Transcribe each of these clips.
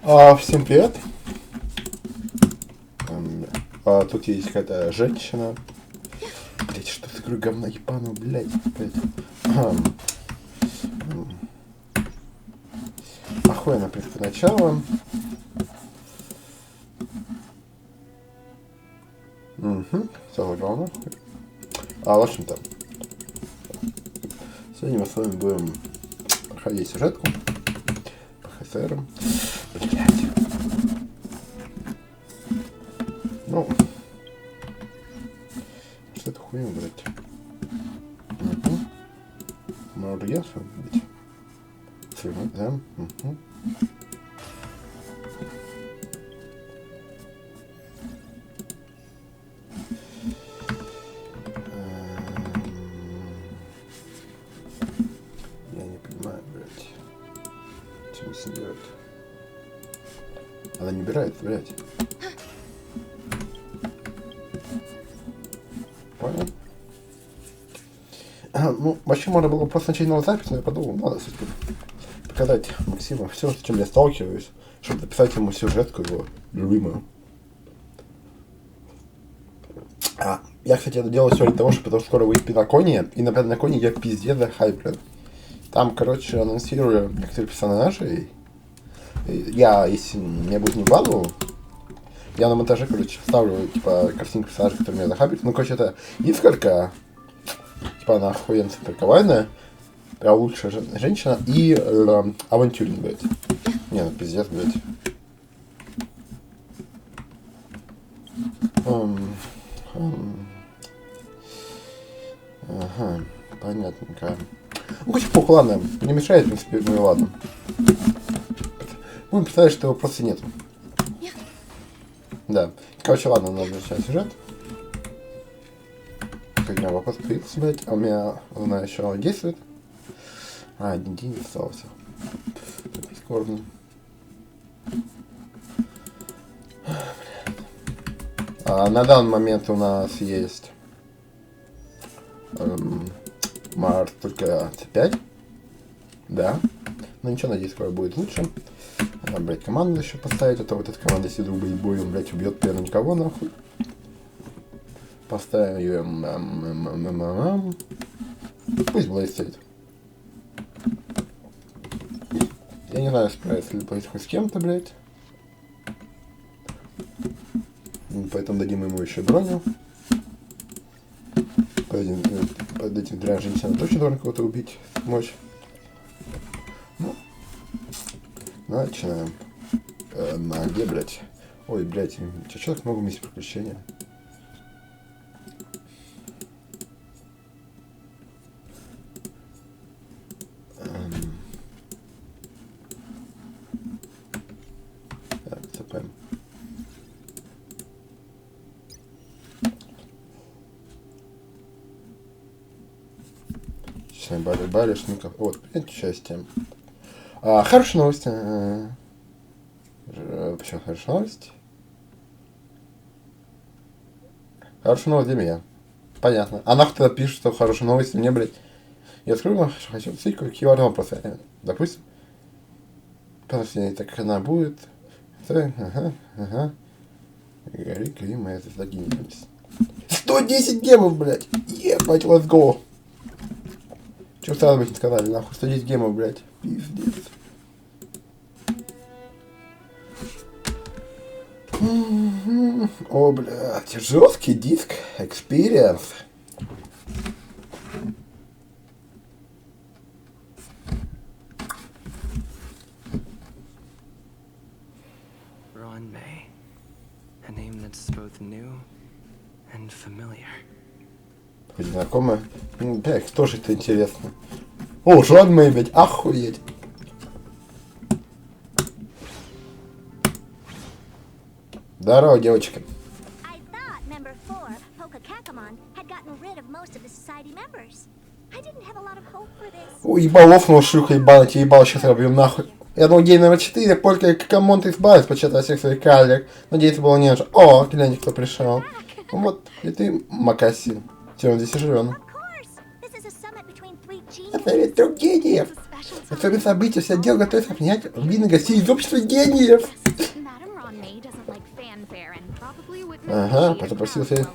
Всем привет. Тут есть какая-то женщина. Блять, что за такое говно ебаное, блять. Охуенно, в принципе, начало. Все главное. В общем-то, сегодня мы с вами будем проходить сюжетку по ХСРам. Блять. Ну, что это хуйня, блять? Можно я с вами быть? Да? Я не понимаю, блять. Почему не убирает? Она не убирает, блять. Понял? Ну, вообще можно было просто начать новую запись, но я подумал, надо все-таки показать Максиму все, с чем я сталкиваюсь, чтобы написать ему сюжетку его любимую. Я, кстати, это делаю все для того, что потому что скоро выйдет Пинокония, и на Пиноконии я пиздец захайплен. Там, короче, анонсирую некоторых персонажей. Я, если мне будет не в голову, я на монтаже, короче, вставлю, типа, картинку персонажей, которые меня захайплят. Ну, короче, это несколько, типа, она охуенно цифровая, прям лучшая женщина, и авантюринг, блядь. Не, ну, пиздец, блядь. Ага, понятненько. Ну, короче, похуй, ладно, не мешает, в принципе, ну и ладно. Будем представить, что его просто нету. Да. Короче, ладно, надо начать сюжет. Как у меня вопрос появился, блядь, а у меня она еще действует. Один день остался. Скорбно. На данный момент у нас есть март только C5. Да. Но ничего, надеюсь, скоро будет лучше. Надо, блядь, команду еще поставить, а то вот эта команда, если вдруг будет бой, он, блядь, убьет первого никого, нахуй. Поставим ее. Пусть Блейд стоит. Я не знаю, справится ли Блейд хоть с кем-то, блядь. Поэтому дадим ему еще броню. Под этим двумя женщинам точно должен кого-то убить, мочь. Ну, начинаем. Где, блядь? Ой, блядь, что так много мест приключения? Так, цепаем. Баришь, ну-ка. Вот, принять участие. Хорошая новость. Почему хорошая новость? Хорошая новость для меня. Понятно. А нахуй тогда пишет, что хорошая новость мне, блядь. Я открою, что хочу ссылку, какие важные вопросы. Допустим. Потому так она будет. Ага. Гори, клима, это загинемся. 110 гемов, блядь. Ебать, let's go. Чё сразу бы не сказали, нахуй, 110 гемов, блядь. Пиздец. О, блядь, жесткий диск, experience. Ron May, a name that's both new and familiar. Хоть знакомая. Блядь, кто же это интересно? О, Жон Мэй, блядь, охуеть. Здорово, девочка. Ой, ебал, лофнул, шлюха ебаная, тебе ебал, сейчас объем нахуй. Я думал, гей номер 4, только Камон избавится почему-то от всех своих карлик. Надеюсь, было не же. О, гляньте, кто пришел. Вот, и ты, Макасин. Все, он здесь и живем. Это ведь трех гениев. Особенно события, вся дело готовится принять видных гостей из общества гениев. Ага, попросился.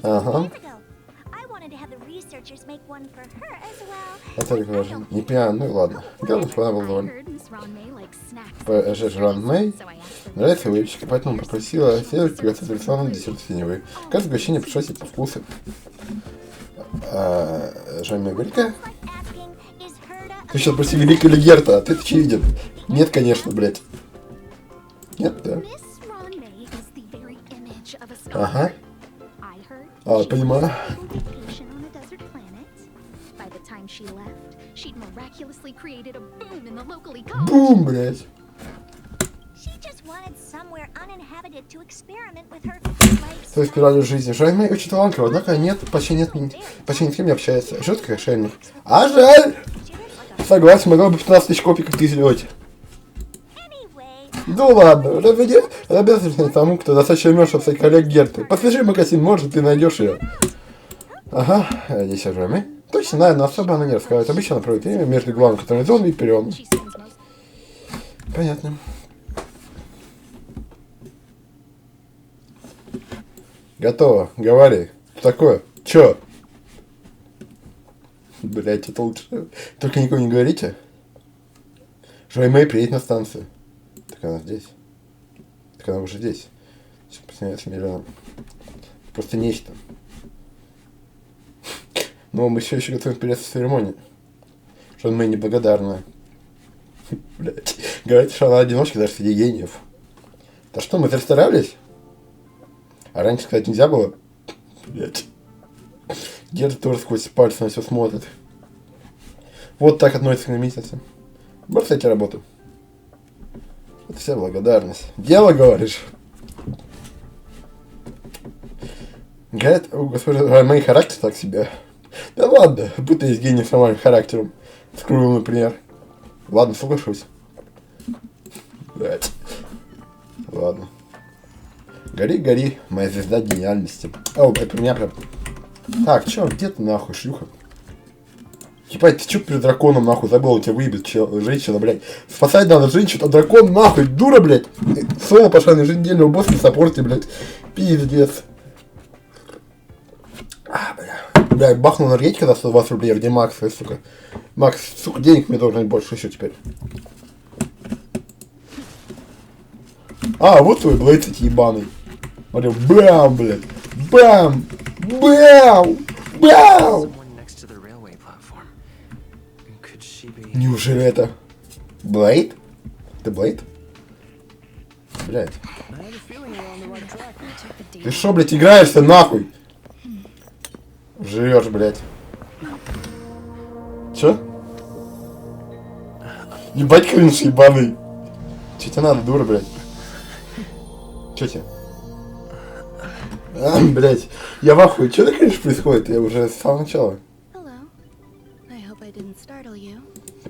Ага. Это важно. Не пьян, ну и ладно. Главное, чтобы она была довольна. Жан Мэй нравится выпечка, поэтому попросила следовать приготовить традиционный десерт синевый. Каждое угощение пришлось ей по вкусу. Жан Мэй Великая? Ты сейчас спроси, Великая или Герта, а ты очевиден. Нет, конечно, блядь. Нет, да. Ага. Понимаю. Бум, блядь. То есть спиралью жизни. Жаль, Мэй очень талантлива, однако нет, почти ни с кем не общается. Жутко как шельник. А жаль! Согласен, могла бы 15 тысяч копий, как ты сделать. Ну ладно, обязательно тому, кто достаточно умен, чтобы стать коллег Герты. Посвяжи магазин, может, ты найдешь ее. Ага, здесь Жан. Точно, наверное, особо она не рассказывает. Обычно она проводит время между главным канализованным и переном. Понятно. Готово, говори. Что такое? Чё? Блять, это лучше. Только никому не говорите. Жан Мэй приедет на станцию. Так она здесь. Так она уже здесь. Сейчас посмотрим, миллион. Просто нечто. Но мы еще готовим перед церемонией. Жан Мэй неблагодарная. Блять. Говорите, что она одиночка даже среди гениев. Да что, мы застарались? А раньше сказать нельзя было? Блять. Герда тоже сквозь пальцы на все смотрит. Вот так относится к месяцу. Бросайте работу. Это вся благодарность. Дело, говоришь? Говорят, у госпожи Мэй характер так себе. Да ладно, будто есть гений с нормальным характером. С Крулом, например. Ладно, соглашусь. Блять. Ладно. Гори, гори, моя звезда гениальности. О, это у меня прям... Так, чё, где ты нахуй, шлюха? Ебать, ты чё перед драконом нахуй забыл, тебя выебет женщина, блядь. Спасать надо женщину, а дракон нахуй, дура, блядь. Соло пошла на еженедельного босса в саппорте, блядь. Пиздец. Бля, бахнул энергетика за 120 рублей, где Макс, сука. Макс, сука, денег мне должен больше еще теперь. Вот твой блейд ебаный. Смотри, бам, блядь. Бам! Бам! Бам! Неужели это... Блейд? Ты Блейд? Блядь. Ты шо, блядь, играешься нахуй? Живешь, блядь. Чё? Ебать, кринж ебаный. Чё тебе надо, дура, блядь? Чё тебе? Блядь, я в ахуе. Чё так, кринж, происходит? Я уже с самого начала.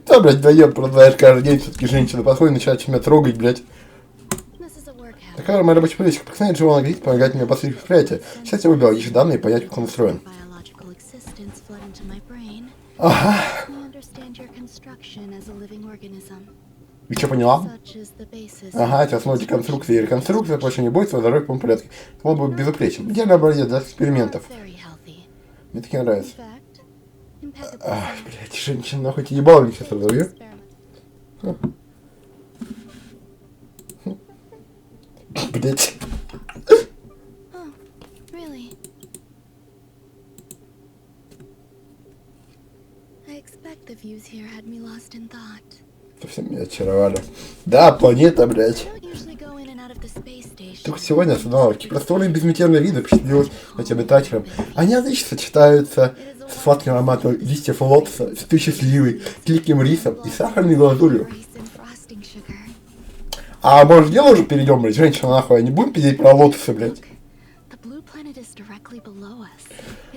Да, блядь, вдвоем продолжаешь каждый день, все-таки женщина подходит и начинает меня трогать, блядь. Такая моя рабочая политика. Профессиональный живой говорит, помогает мне последних восприятия. Сейчас я выбил лишь данные и понять, как он устроен. Ага. И что, поняла? Ага, эти основы деконструкции и реконструкции, больше не будет, свой здоровье в полном порядке. Он будет безупречен. Идеальный образец для экспериментов. Мне таки нравится. Блядь, женщина, нахуй тебе ебало мне сейчас разовью. Блядь. Совсем меня очаровали. Да, планета, блядь. Только сегодня осознала, какие просторные безмятежные виды впечатлилось этим обитателям. Они отлично сочетаются с сладким ароматом листьев лотоса, с счастливой, кликим рисом и сахарной глазурью. А может дело уже перейдем, блядь, женщина нахуй, а не будем пиздеть про лотосы, блядь?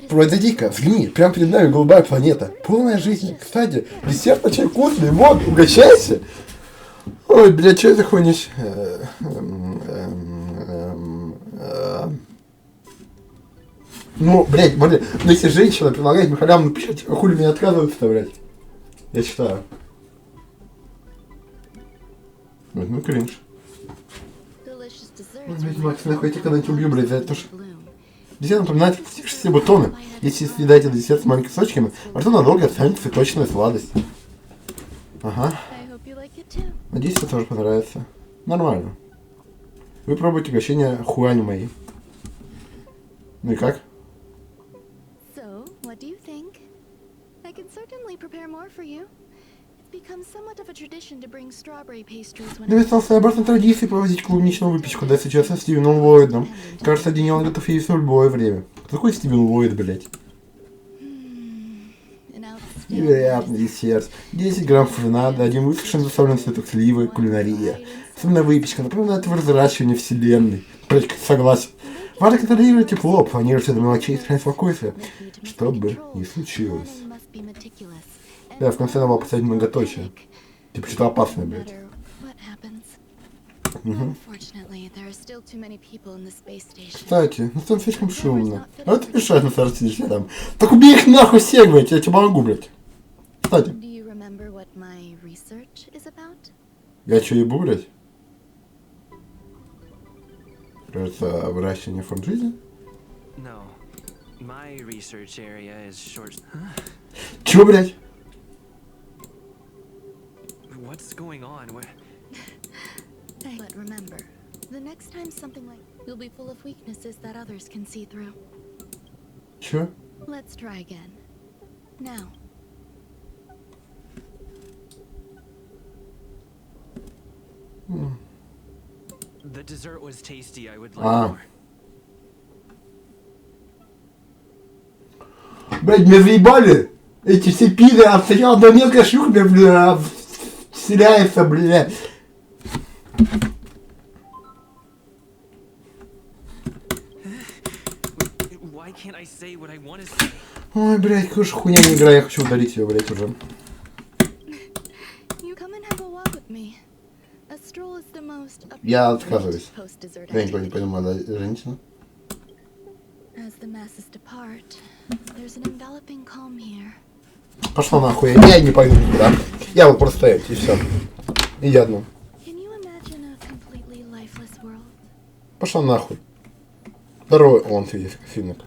Пройди-ка, взгляни, прямо перед нами голубая планета, полная жизни. Кстати, десерт очень вкусный, вот, угощайся. Ой, блядь, что это хуйнешь? Ну, блядь, блядь, ну если женщина предлагает мне халявную пищу, хули мне отказываются-то, блядь? Я считаю. Ну, кринж. Ой, блядь, Макс, нахуй я тебя когда-нибудь убью, блядь, за это, что... Десерт напоминает все бутоны. Если съедать этот десерт с маленькими кусочками, во рту надолго останется цветочная сладость. Ага. Надеюсь, тебе тоже понравится. Нормально. Вы пробуете угощение хуань мои. Ну и как? Да стал своеобразной традицией проводить клубничную выпечку, да сейчас со Стивеном Ллойдом. Кажется, день он готов есть в любое время. Какой Стивен Ллойд, блядь? Невероятный десерт. 10 грамм френада, один высушенный засоленный цветок сливы, кулинария. Особенная выпечка, напоминает разращивание вселенной. Блядь, согласен. Важно контролировать тепло, планировать до мелочей и сохранять спокойствие, что бы ни случилось. Да, в конце надо было поставить многоточие. Типа что-то опасное, блядь. Угу. Кстати, ну там слишком шумно. А ты мешаешь на сортире, там. Так убей их нахуй всех, блядь, я тебя могу, блядь. Кстати. Я что, ебу, блядь? Кажется, выращивание форм жизни? Чё, блядь? What's going on? But remember, the next time something like you'll be full of weaknesses that others can see through. Чё? Let's try again. Now. The dessert was tasty. I would like more. Блядь, меня заебали! Эти все пидоры, а сначала одна мелкая шлюха, блядь, вселяется, блядь. Ой, блядь, какая же хуйня не игра, я хочу удалить ее, блядь, уже. Я отказываюсь. Я никого не понимаю, да, женщина? Пошла нахуй, я не пойду никуда. Я вот просто стоять, и все. И я одну. Пошла нахуй. Здорово, он сидит, финок.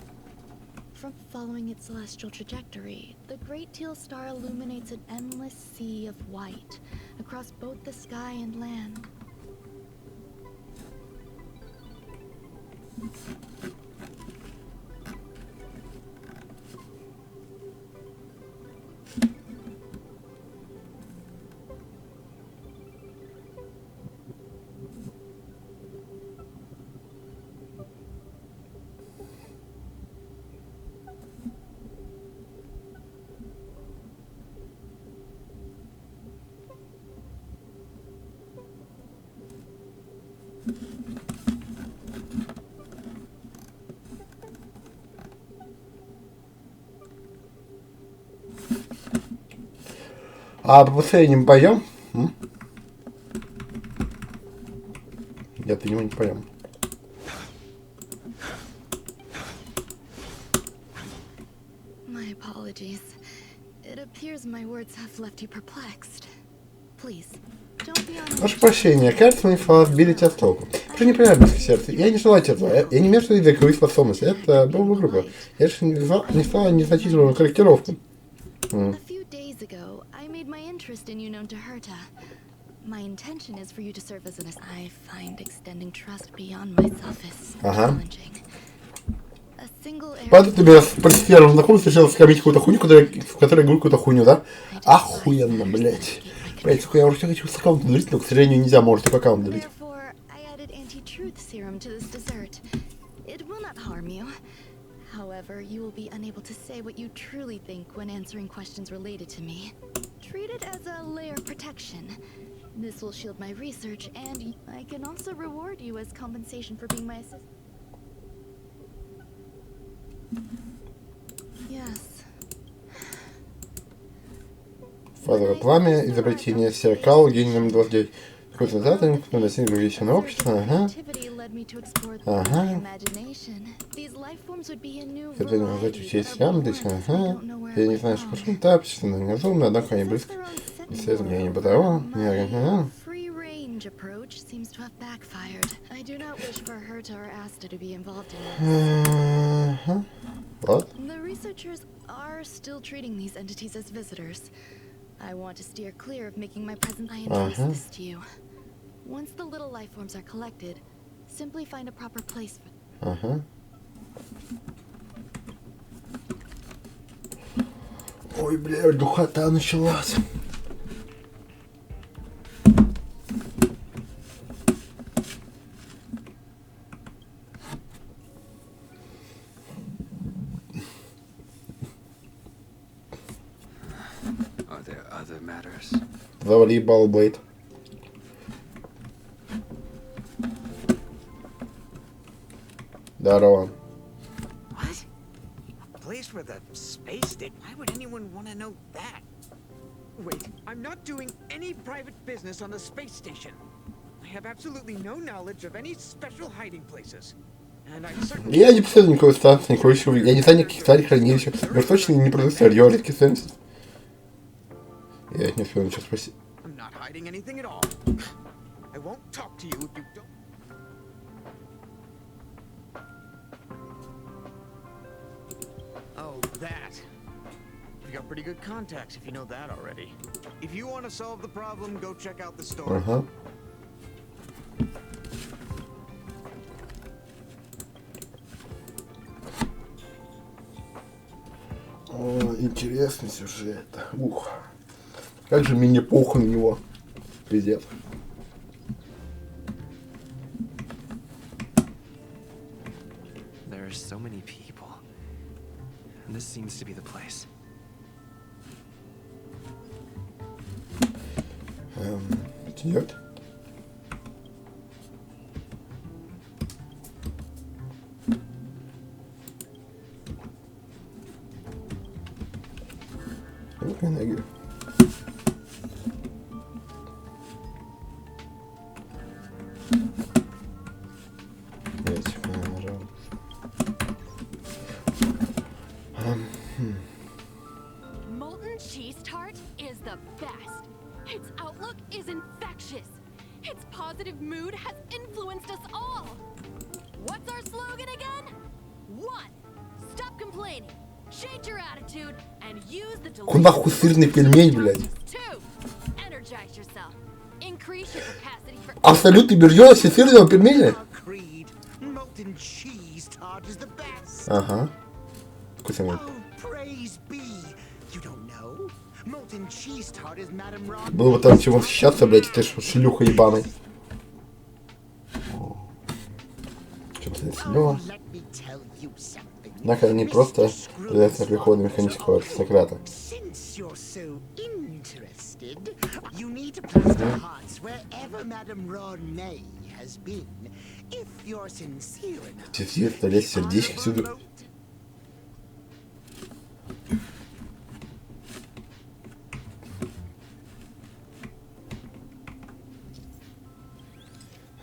Following its celestial trajectory, the great teal star illuminates an endless sea of white across both the sky and land. А по последним поем? Я по нему не поем. My apologies. It appears my words have left you perplexed. Please, don't be on. Ваше прощение, кажется, мои слова сбили тебя с толку. Прошу не принимай близко к сердцу. Я не желаю тебя зла. Я не имею в виду языковые способности. Это было бы грубо. Я же не стала незначительную корректировку. My intention is for you to serve as an I find extending trust beyond myself is challenging. A single Поэтому тебе при первом знакомстве сначала скормить какую-то хуйню, в которой говорю какую-то хуйню, да? Охуенно, блять. Блять, сука, я уже хочу с аккаунта удалить, но, к сожалению, нельзя, может только аккаунт удалить. However, you will be unable to say what you truly think when answering questions related to me. Treat it as a layer of protection. This will shield my research, and I can also reward you as compensation for being my assistant. Yes. Фазовое пламя, изобретение зеркал, гений номер 29. Какой-то задатель, наносение грузящего на общество, ага. me to explore Ага. my imagination, these life forms would be a new Это не назвать variety учесть that are сам, born здесь, as we ага. don't know where Я it не went знаю, что wrong. прошло так, честно, не разумно, однако они Since близко. their own set И связано я не moreover, бытового, my ага. free-range approach seems to have backfired. I do not wish for Herta or Asta to be involved in this. Ага. Вот. The researchers are still treating these entities as visitors. I want to steer clear of making my presence. I entrust this to you. Once the little life forms are collected, simply find a proper place for them. Ага. Ой, бля, духота началась. Are there other matters? Завали балблейд. Здорово. What? A place with a space station? Why would anyone want to know that? Wait, I'm not doing any private business on the space station. I have absolutely no knowledge of any special hiding places. And I certainly... Я не писал никакой станции, никакого. Я не знаю никаких старых хранилищ. Мы точно не продают сырье, редкий сенс. Я не успел ничего спросить. I'm not hiding anything at all. I won't talk to you if you don't... Oh, that. You got pretty good contacts if you know that already. If you want to solve the problem, go check out the store. Ага. О, интересный сюжет. Ух. Как же мне похуй на него. Пиздец. There are so many people. And this seems to be the place. Идет. Ну-ка, ноги. Molten cheese tart is the best. Its outlook is infectious. Its positive mood has influenced us all. What's our slogan again? 1. Stop complaining. Change your attitude and use the Куда хуй сырный пельмень, блядь? 2. Energize yourself. Increase your capacity for Абсолютно бережешься сырного пельменя? Our creed. Molten cheese tart is the best. Ага. Вкусный. Oh, praise be. You don't know? Molten cheese tart is Madame Ron. Было бы там чего восхищаться, блядь, ты ж шлюха ебаный. Чем стоит седьмого? Let me tell you something. Однако они просто являются приходом механического аристократа. Since you're so interested, you need to place the hearts wherever Madame Ron May has been. If you're sincere enough. Сердце, лезть, сердечко сюда.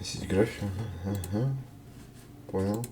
Здесь график. Ага. Понял.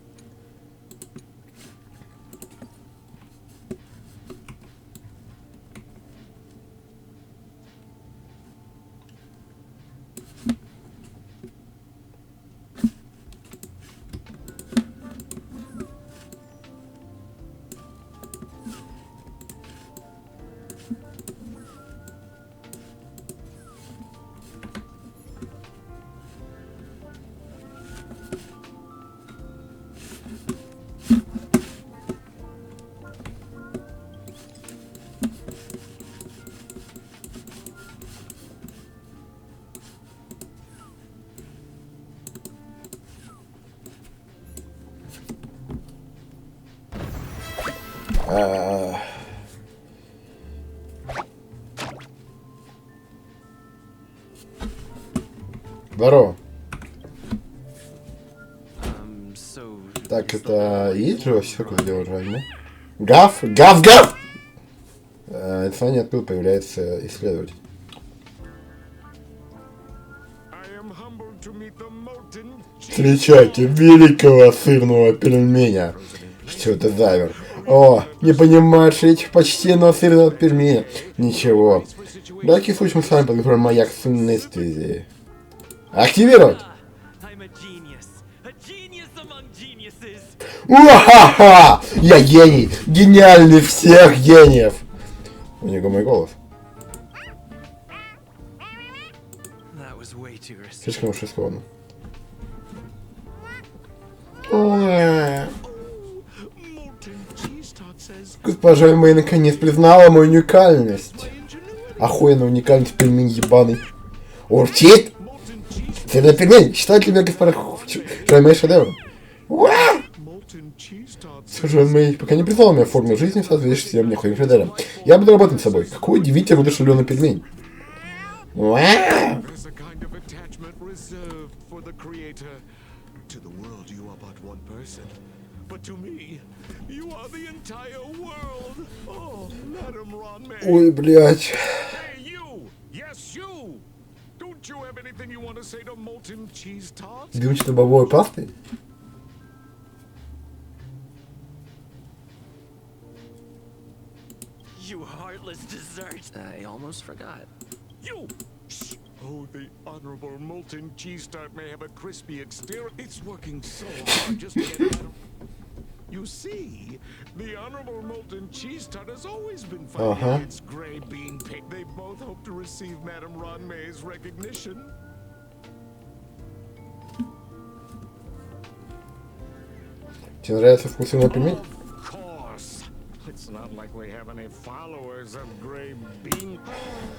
Здорово. So Так, это есть же вообще какое дело правильно? Гав! Гав! Гав! Описание откуда появляется исследователь. I Встречайте великого сырного пельменя. Что это за? О, не понимаешь этих почтенного сырного пельменя. Ничего. В таких случаях мы с вами подготовим маяк с анестезией. Активировать! Уа-ха-ха! Я гений! Гениальный всех гениев! У него мой голос. Слишком уж рискованно. Госпожа Мэй наконец признала мою уникальность. Охуенно уникальность пельмень ебаный. Урчит! Сырный пельмень! Считает ли меня госпожа Мэй шедевром? Уа! Госпожа Мэй пока не признала меня форму жизни, соответствующей всем необходимым критериям. Я буду работать с собой. Какой удивительный удушевленный пельмень. Уа! Ой, блядь. Бьючи бобовой пастой? You heartless dessert. I almost forgot. You! Oh, the honorable molten cheese tart may have a crispy exterior. It's working so hard just to get it out of... You see, the honorable molten cheese tart has always been fighting its gray bean pig. They both hope to receive Madame Ron May's recognition. Тебе нравится вкус сырного пельменя? It's not like we have any followers of Grey Bean.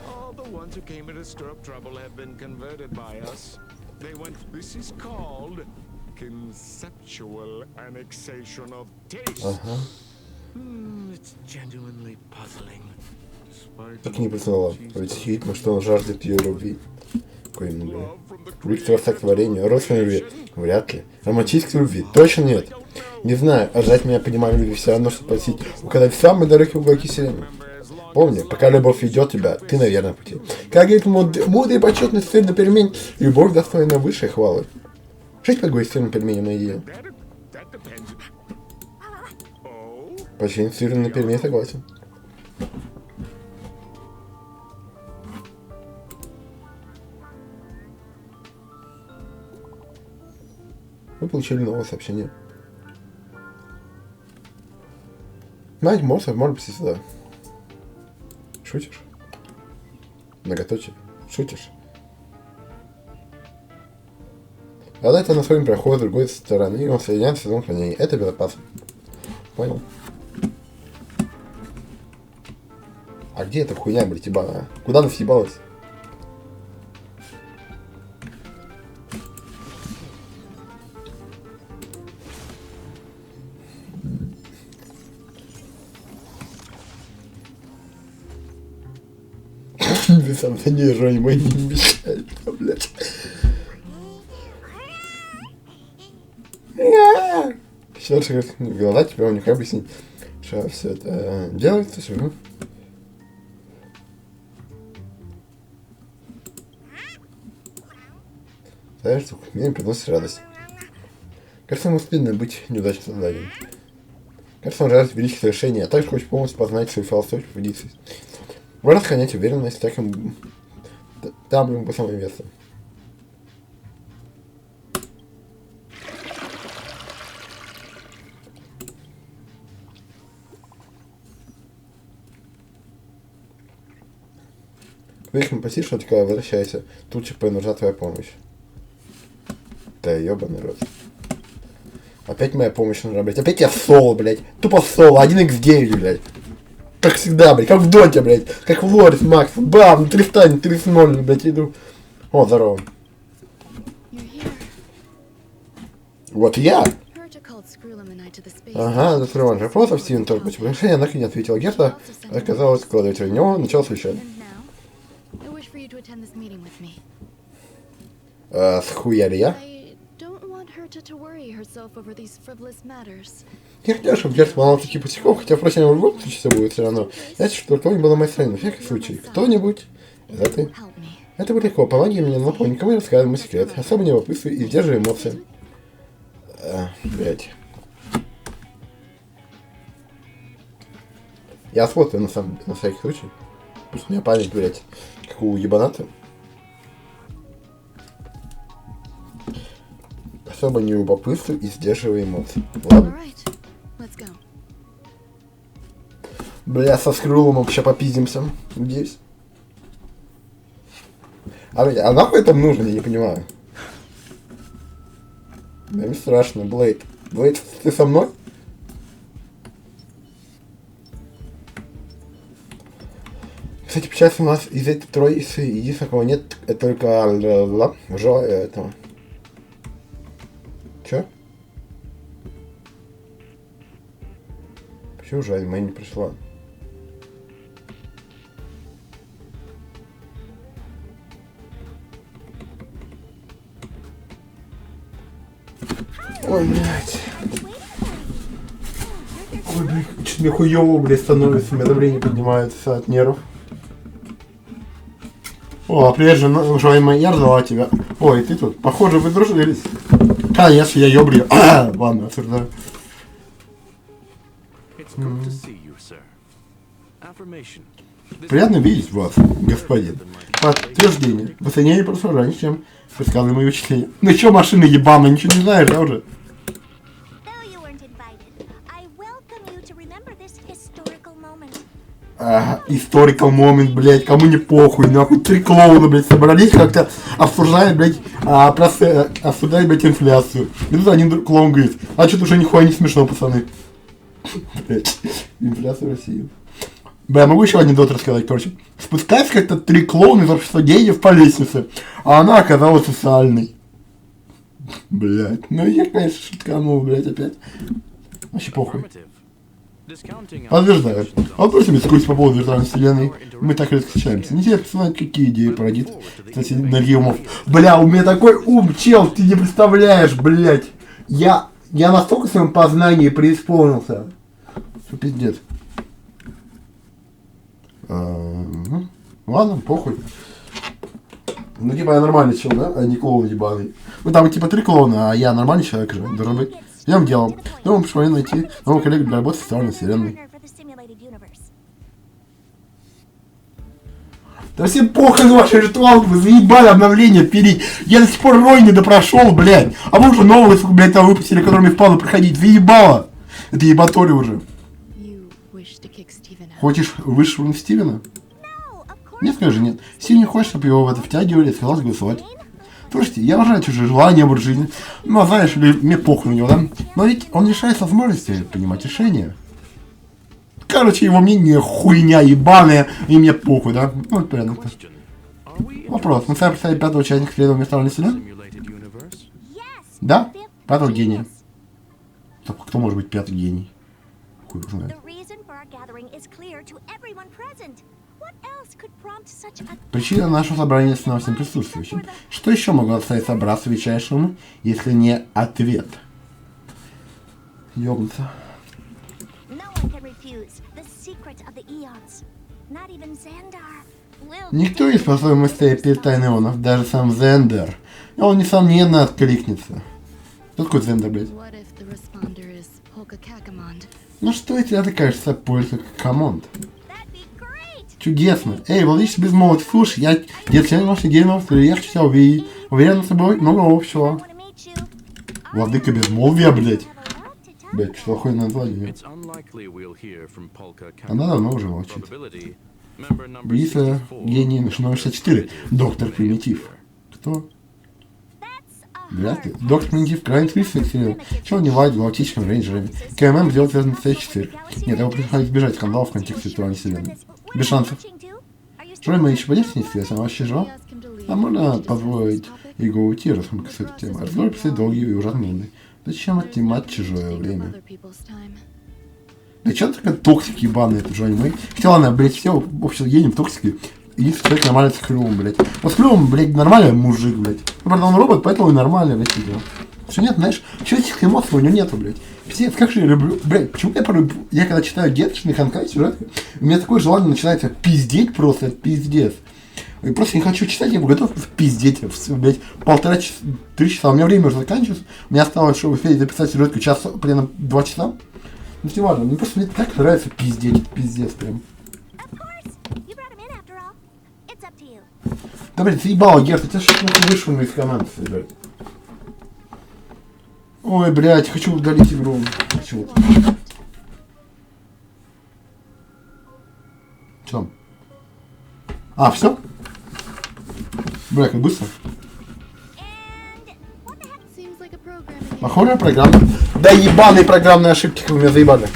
All the ones who came into stirrup trouble have been converted by us. They went, this is called conceptual annexation of taste. It's genuinely puzzling. Так и не признала. Ведь хитно, что он жаждет ее любви. Какой именно любви? Виктор секс варенье, родственной любви? Вряд ли. Романтической любви? Точно нет. Не знаю, а ждать меня понимаю любви все равно, что спросить, указать в самые далекие уголки вселенной. Помни, пока любовь ведет тебя, ты на верном пути. Как говорит мудрый и почетный сырный пельмень, любовь достойна высшей хвалы. Жить поговорить с сырным пельменем наедине. Почти сырный пельмень согласен. Вы получили новое сообщение. Мать Морсов, может быть, сюда. Шутишь? Многоточие. Шутишь? Когда это на своем проходе с другой стороны, и он соединяется с сезоном хранения. Это безопасно. Понял? А где эта хуйня, блядь, ебаная? Куда она съебалась? Без сомнения, Жень, мы не мешаем, блядь. Сейчас голова тебе он никак объяснить, что все это делается, что... Знаешь, что мне приносит радость. Кажется, ему стыдно быть неудачным созданием. Кажется, он жаждет великих совершений, а также хочет полностью познать свою философию позицию. Можно сохранять уверенность, так им... Там ему по самое место. Вечером посидишь, что такое, возвращайся. Тут ЧП, нужна твоя помощь. Да ёбаный рот. Опять моя помощь нужна, блядь. Опять я соло, блядь. Тупо соло. 1х9, блядь. Как всегда, блядь. Как в доте, блядь. Как в Лорис, Макс. Бам, 300, 3-0, блядь, иду. О, здорово. Вот я. Ага, закрывал вопросов, Стивен только почему решение, однако не ответила. Герта оказалась складывать в него, начал совещание. Схуяли я? Не хотел, чтобы Герта волновал таких пустяков, хотя, впрочем, в любом случае все будет все равно. Знаете, что кто-нибудь был на моей стороне, на всякий случай. Кто-нибудь? Это ты? Это будет легко. Помоги мне, но никому не рассказывай мой секрет. Особо не любопытствуй и сдерживай эмоции. Блять. Я сфоткаю на всякий случай. Пусть у меня память, блять, как у ебаната. Особо не любопытствуй и сдерживай эмоции. Ладно? Alright, let's go. Бля, со скрылом вообще попиздимся. Надеюсь. А нахуй это нужно, я не понимаю. Да мне страшно, Блейд. Блейд, ты со мной? Кстати, получается, у нас из этой троицы единственного, кого нет, это только этого. Чё? Почему жаль, моя не пришла? Ой, блядь. Ой, блядь, чуть мне хуёво, блядь, становится, у меня давление поднимается от нервов. О, прежде, уважаемая, я ждала тебя. Ой, ты тут, похоже, вы дружились. Конечно, я ёблю. Ладно, осуждаю. Приятно видеть вас, господин. Подтверждение. Вы ценили просто раньше, чем предсказывали мои впечатления. Ну чё, машина ебаная, ничего не знаешь, да, уже? Historical moment, блядь, кому не похуй, нахуй, 3 клоуна, блядь, собрались как-то обсуждать, блядь, просто обсуждать, блядь, инфляцию. И тут один клоун говорит, а что-то уже нихуя не смешно, пацаны. Блядь, инфляция в России. Бля, могу еще анекдот рассказать, короче. Спускается как-то 3 клоуна из общества геев по лестнице, а она оказалась социальной. Блядь, ну я, конечно, шутканул, блядь, опять. Вообще похуй. Подтверждаю. Вопросы дискуссии по поводу виртуальной вселенной. Мы так редко встречаемся. Не интересно знать, какие идеи породит. Кстати, энергия умов. Бля, у меня такой ум, чел, ты не представляешь, блядь. Я настолько в своем познании преисполнился. Что пиздец. Ладно, похуй. Ну типа я нормальный чел, да? А не клоун ебаный. Ну там типа 3 клоуна, а я нормальный человек же, должен быть. Идем делом. Думаю, пришло время найти нового коллегу для работы в социальной вселенной. Да всем похуй на ваши ритуалы, вы заебали обновление пилить. Я до сих пор рой не допрошел, блядь. А вы уже новые, блядь, там выпустили, которыми впало проходить. Заебало. Это ебатория уже. Хочешь вышвырнуть Стивена? Нет, скажи, нет. Стивен не хочет, чтобы его в это втягивали, сказал голосовать. Слушайте, я уважаю чужие желания, образ жизни. Ну, а знаешь ли, мне похуй на него, да? Но ведь он лишает возможности принимать решения. Короче, его мнение хуйня ебаная, и мне похуй, да? Ну, это порядок. Вопрос. Мы сами представили 5-го участника исследования виртуальной вселенной? Да? 5-го гения. Стоп, кто может быть 5-й гений? Хуй знает. Причина нашего собрания становится всем присутствующим. Что еще могло оставить собраться величайшему, если не ответ? Ёбнуться. Никто не способен стоять перед тайной ионов, даже сам Зендер. И он, несомненно, откликнется. Кто такой Зендер, блядь? Ну что, если это кажется Полька Команд? Чудесно. Эй, владычица безмолвия, слушай, я член вашей геймов, я хочу тебя уверен с собой много общего. Владыка безмолвия, блядь. Блядь, что такое название? Она давно уже молчит. Бриса, гений, номер 64. Доктор Примитив. Кто? Вряд ли. Доктор Примитив крайне тридцать. Чего не ладит галактическим рейнджерами. КММ сделать связанный настоящий цирк. Нет, его приходится избежать скандалов в контексте виртуальной вселенной. Без шансов. Что мы еще поделимся с ней связь? Она вообще жива? А можно позволить его уйти, раз мы с этой темой. Разговор писать долгий и ужасный. Зачем отнимать чужое время? Да чё такая токсик ебаный, это же аниме? Хотя ладно, блядь, все общество гением токсики. И человек нормально с клювом, блядь. Вот с клювом, блядь, нормальный мужик, блядь. Ну, правда, он робот, поэтому и нормально, блядь, видео. Что нет, знаешь, что этих эмоций у него нету, блядь. Пиздец, как же я люблю, блядь, почему я порой, я когда читаю деточный ханкай сюжет, у меня такое желание начинается пиздеть просто, пиздец. Я просто не хочу читать, я готов пиздеть, блядь, 1,5-3 часа. У меня время уже заканчивается. У меня осталось, чтобы успеть записать сюжетку час, примерно 2 часа. Ну, не важно, мне просто так нравится пиздеть, пиздец прям. Да, блядь, заебало, Герт, у тебя что-то вышел из команды, блядь. Ой, блядь, хочу удалить игру. Хочу. Что? А, все? Бля, как быстро. Похожая программа. Да ебаные программные ошибки, как вы меня заебали.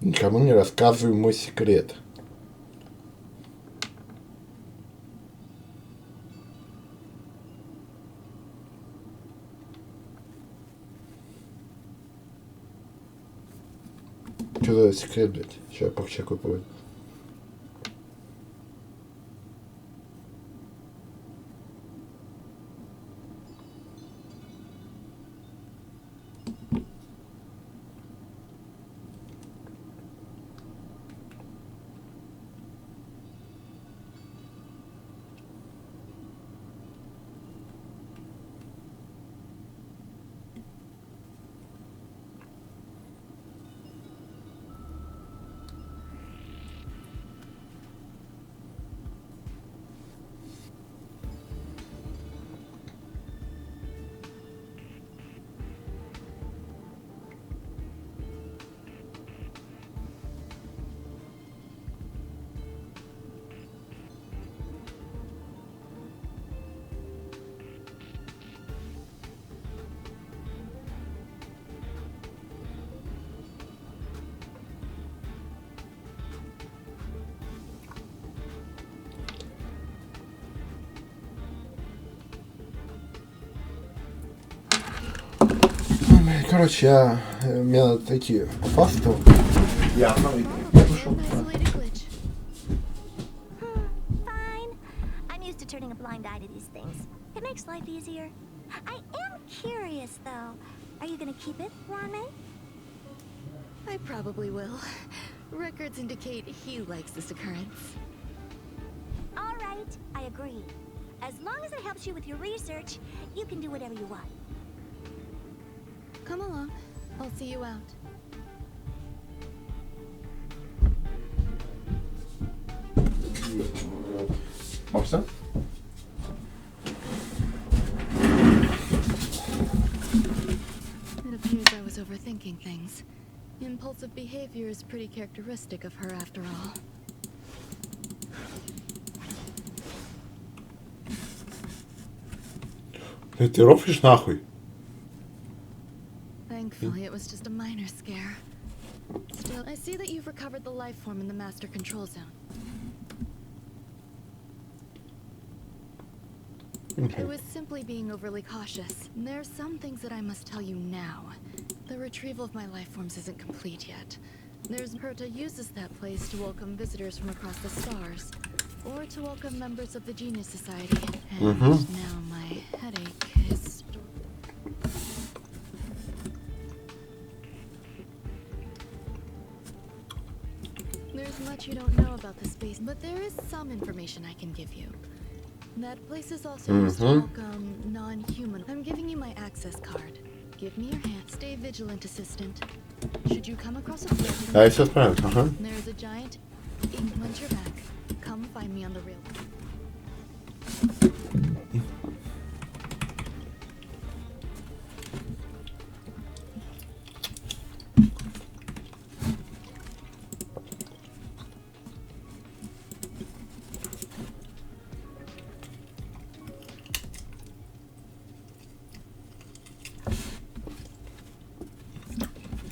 Никому не рассказывай мой секрет. Что за секрет, блядь? Сейчас я похчакаю поводу. Короче, мне надо идти по фасту. Я пошел. Fine. I'm used to turning a blind eye to these things. It makes life easier. I am curious, though. Are you gonna keep it, Rame? I probably will. Records indicate he likes this occurrence. All right, I agree. As long as it helps you with your research, you can do whatever you want. Come along. I'll see you out. Все? It appears I was overthinking things. Impulsive behavior is pretty characteristic of her after all. Ты рофлишь нахуй? Thankfully, it was just a minor scare. Still, I see that you've recovered the life form in the master control zone. I was simply being overly cautious. There are some things that I must tell you now. The retrieval of my life forms isn't complete yet. There's Herta uses that place to welcome visitors from across the stars, or to welcome members of the Genius Society. And now my headache is... There's much you don't know about the space, but there is some information I can give you. That place is also used to welcome non-human. I'm giving you my access card. Give me your hand. Stay vigilant, assistant. Should you come across a threat, Я все справлюсь, there's a giant ink. Once you're back, come find me on the rail.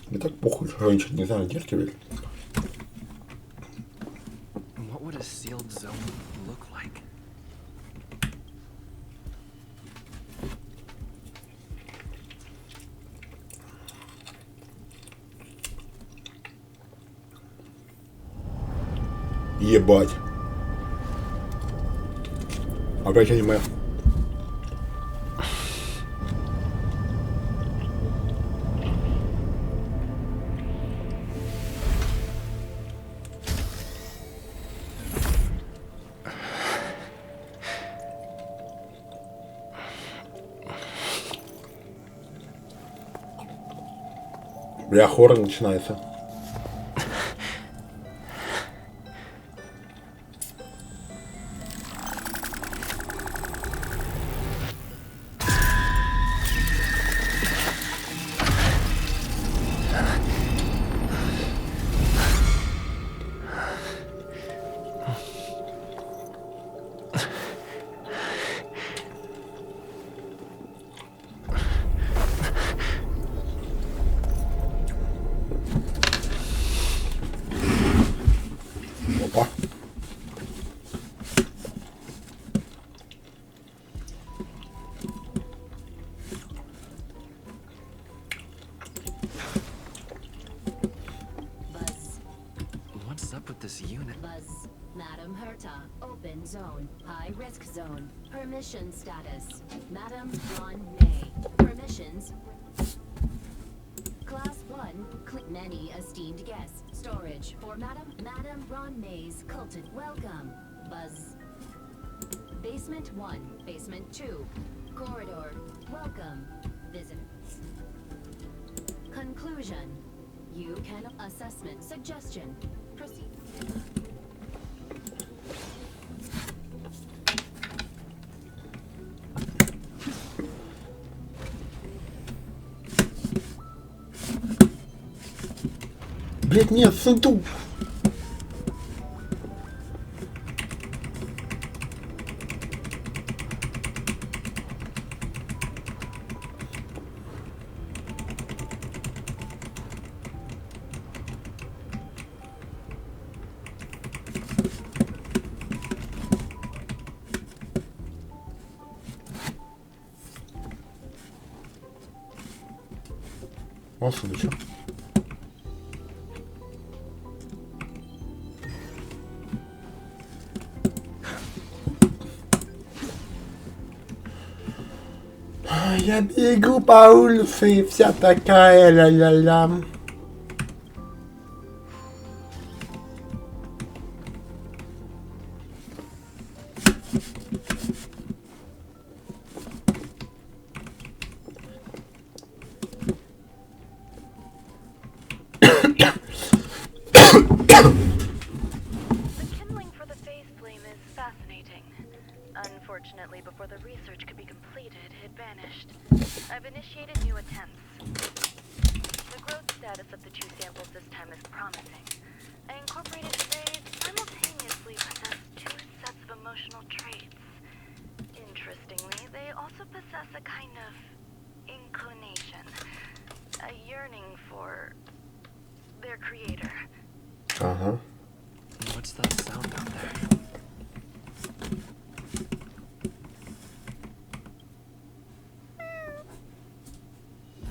Мне так похуй, что ничего не знаю, дерки, блядь. What would a sealed zone look like? Ебать. Опять аниме. Бля, хоррор начинается. Опа. Buzz. What's up with this unit? Buzz. Madam Herta. Open zone. High risk zone. Permission status. Madam Ron May. Permissions. Class 1. Many esteemed guests. Storage for Madam Ron May's culted. Welcome. Buzz. Basement 1. Basement 2. Corridor. Welcome. Visitors. Conclusion. You can assessment suggestion. Proceed. Блять, нет, сундук. Вот сундучок. Я бегу по улице, вся такая ля-ля-ля. The kindling for the phase flame is fascinating. Unfortunately, before the research could be completed, it vanished. I've initiated new attempts. The growth status of the two samples this time is promising. I incorporated they simultaneously possess two sets of emotional traits. Interestingly, they also possess a kind of inclination, a yearning for their creator. Ага. What's that sound out there?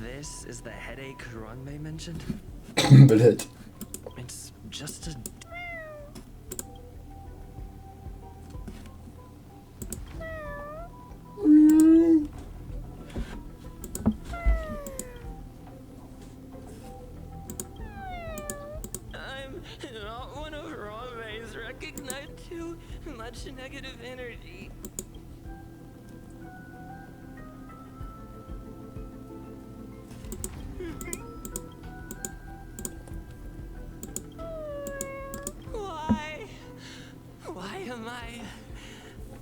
This is the headache Ranmei mentioned? Блять. It's just a... I'm not one of Ranmei's recognized too much negative energy. Why? Why am I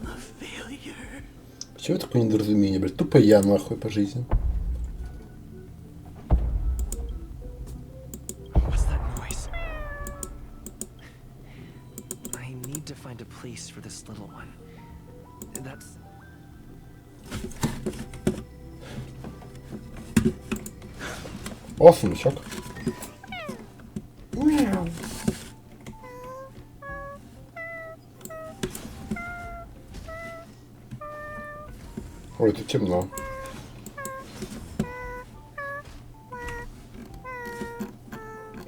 a failure? Почему такое недоразумение, блядь? Тупо я нахуй по жизни. What's that noise? I need to find a place for this little one. That's... О, сундучок. Ой, тут темно.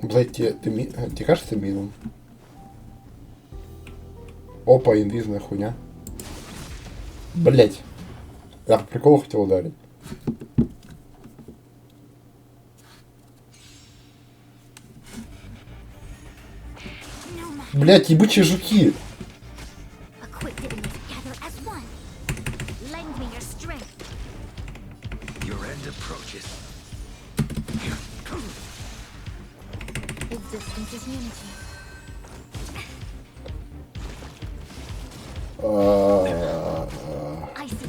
Блять, тебе кажется милым? Опа, инвизная хуйня. Блять. Я по приколу хотел ударить. Блять, ебучие жуки. Existence is unity.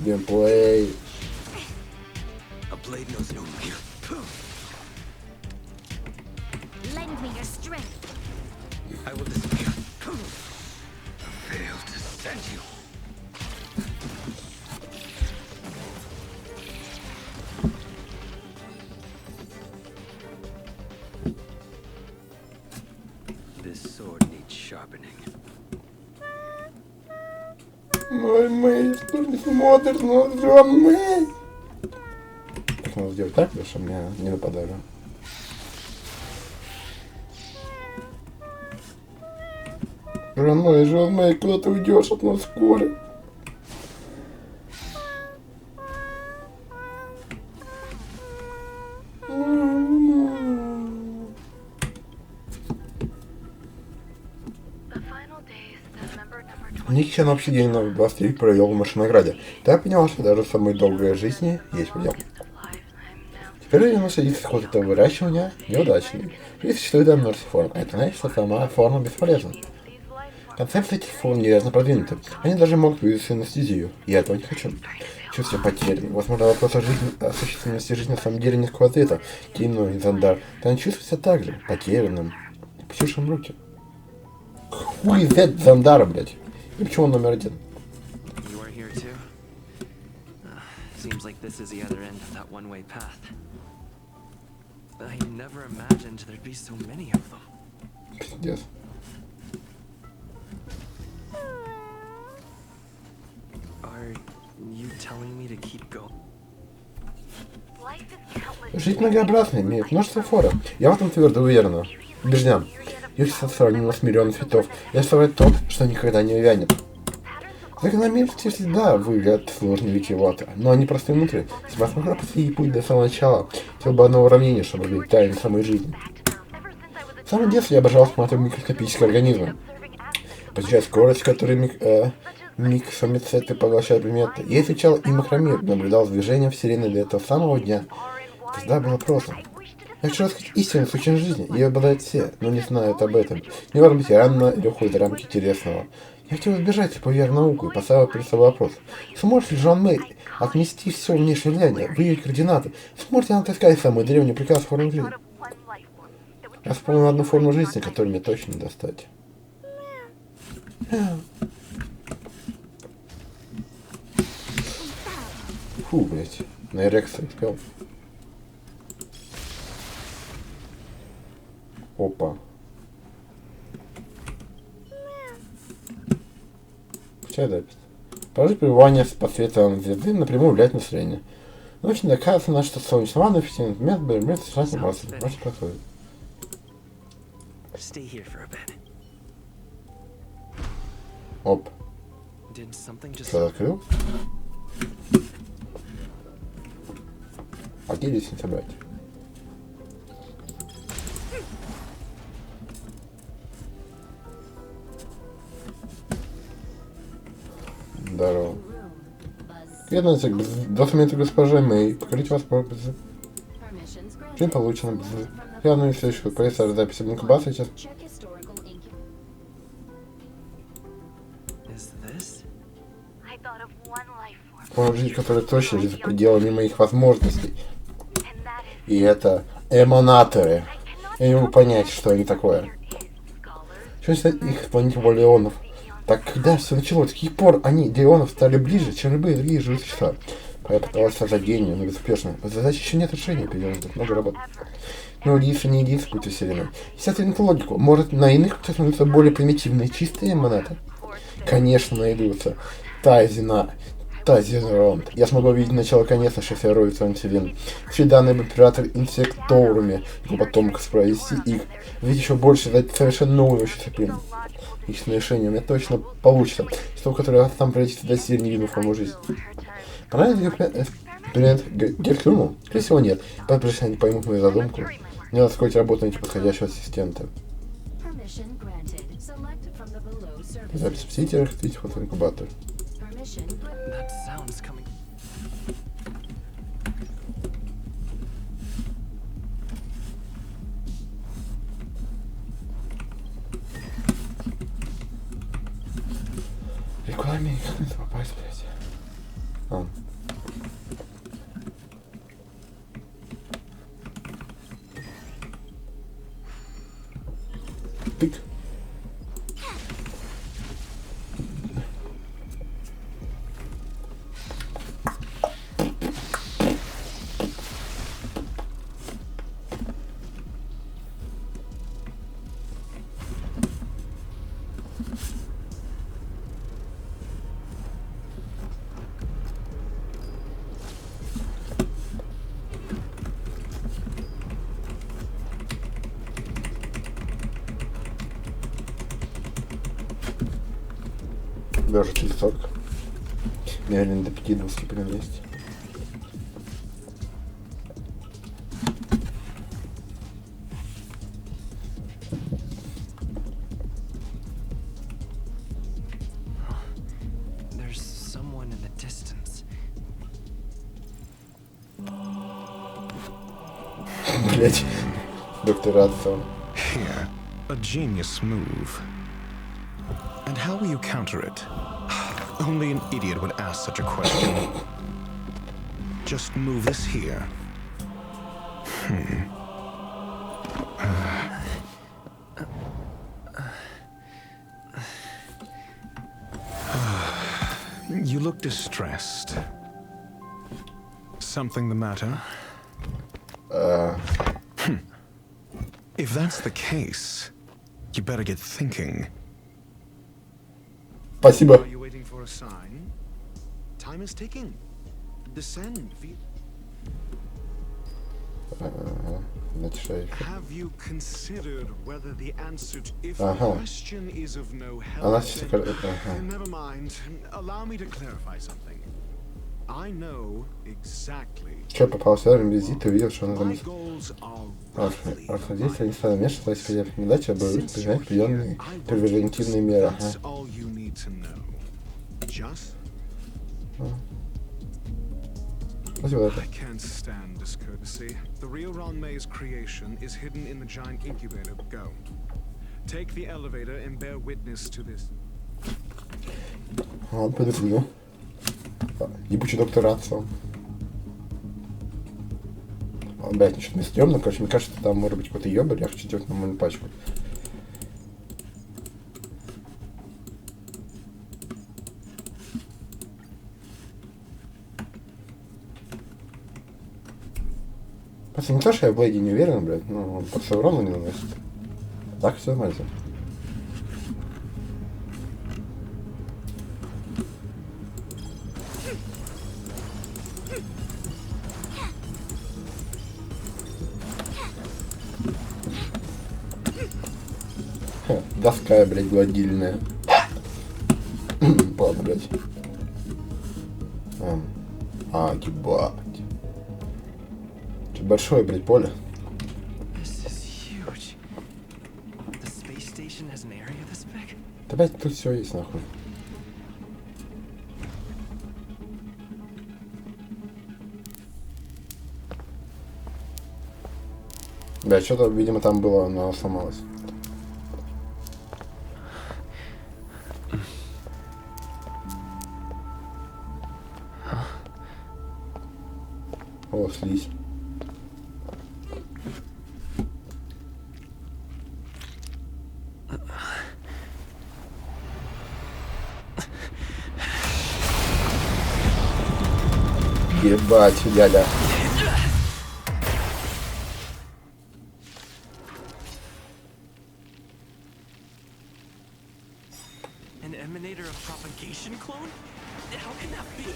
Геймплей. Lend me your strength. I will disappear. Fail to send you. This sword needs sharpening. Мой Мэй, что не смотришь, но Мэй. Как надо сделать так, чтобы меня не нападали? Жан Мэй, куда ты уйдешь от нас скоро? Ник вообще день номер 23 провел в Машинограде. Да я понял, что даже в самой долгой жизни есть предел. Теперь я насадиться ход этого выращивания неудачный. Жизнь существует до множества форм, а это значит, что сама форма бесполезна. Концепции этих форм невероятно продвинуты. Они даже могут вывести анестезию. Я этого не хочу. Чувствую потерянным. Возможно, вопрос о существенности жизни на самом деле не сквозь это. Кину и Зандар. Да он чувствует себя так же, потерянным. Почушим руки. Хуй взять Зандара, блядь. И почему он номер один? Seems like this is the other end of that one-way path. I never imagined there'd be so many of them. Пиздец. Are you telling me to keep going? Жизнь многообразна, имеет множество форм. Я в этом твердо убежден. Если сравнимо с миллионом цветов, и оставляет тот, что никогда не увянет. Закономерности всегда выглядят сложнее витиевато, но они просты внутри. Если возможно последний путь до самого начала, хотел бы одно уравнение, чтобы увидеть тайны самой жизни. В самом детстве я обожал смотреть микроскопические организмы. Подключая скорость, с которой миксомицеты поглощают предметы. Я изучал и макромир, наблюдал за движением вселенной до этого самого дня. Тогда было просто. Я хочу рассказать истинную сущность жизни, ее обладают все, но не знают об этом. Не важно быть рано или уходит в рамки интересного. Я хотел избежать типовой науку и поставил перед собой вопрос. Сможет ли Жан Мэй отнести все внешнее влияние, выявить координаты? Сможет ли она отыскать самый древний приказ формы жизни? Я вспомнил одну форму жизни, которую мне точно не достать. Фу, блять, на эрекции успел. Опа. Включай запись. Положить пребывание под светом звезды напрямую влияет на настроение. Научно доказано, что солнечный ванна эффективный метод борьбы с ужасной массой. Может проходит. Оп. Что, открыл? Окей, здесь не собрать. Здорово. Вернуться к документу госпожи Мэй. Покорить вас по бз. Чем получено бз. Я ну и все еще профессор записи инкубации сейчас. Жизнь, которая точно за пределами моих возможностей. И это эманаторы. Я не могу понять, что они такое. Что значит их планете Леонов? Так когда все началось, с каких пор они, Леонов, стали ближе, чем любые другие живые существа? Я пыталась создать гению, но безуспешно. Задача еще нет решения, придется много работы. Но единственный не единственный путь вселенной. Если ответить логику, может на иных путях найдутся более примитивные, чистые эманаты? Конечно, найдутся. Тазеронд. Я смогу увидеть начало конец нашей второй вселенной. Все данные об императоре Инсекторуме, его потомков провести их. Ведь еще больше дать совершенно новую дисциплину. Их решение у меня точно получится. Что, которое там пролетит до сих не видно в кому жизнь. Понравился эксперимент Геркюму? Скорее всего, нет. Если они поймут мою задумку, мне надо сколько работу найти подходящего ассистента. Запись в Ситерах, третий фотоинкубатор. Рекламе, как это попасть, блядь? А. Тык. Даже 40. Наверное, до 50 прям есть. There's someone in the distance. Блять. Доктор Адсон. Here, a genius move. And how will you counter it? Only an idiot would ask such a question. Just move this here. You look distressed. Something the matter? If that's the case, you better get thinking. Спасибо. Are you waiting for a sign? Time is ticking. Descend. Have you considered whether the answer to if the question is of no help? Never mind. Allow me to clarify something. I know exactly. Че попался визит и увидел, что она там. Архидействие не стало вмешиваться, если неудача будет принимать определенные превентивные меры. I can't stand discourtesy. The real Ron May's creation is hidden in the giant incubator. Go. Take the elevator and bear witness to this. Ладно, подожди. Ебучий доктор Адсон. Блять, ну что-то не стрёмно, короче, мне кажется, там может быть какой-то ёбарь, я хочу делать нормальную пачку. Просто не то, что я в Блейде не уверен, блядь, но он просто урона не наносит. Так все нормально. Доска, блядь, гладильная. Ладно, блядь. Ебать. Тут большое, блядь, поле. Да, блядь, тут все есть, нахуй. Блядь, что-то, видимо, там было, но сломалось. О, слизь. Ебать, дядя. An emanator of propagation clone? How can that be?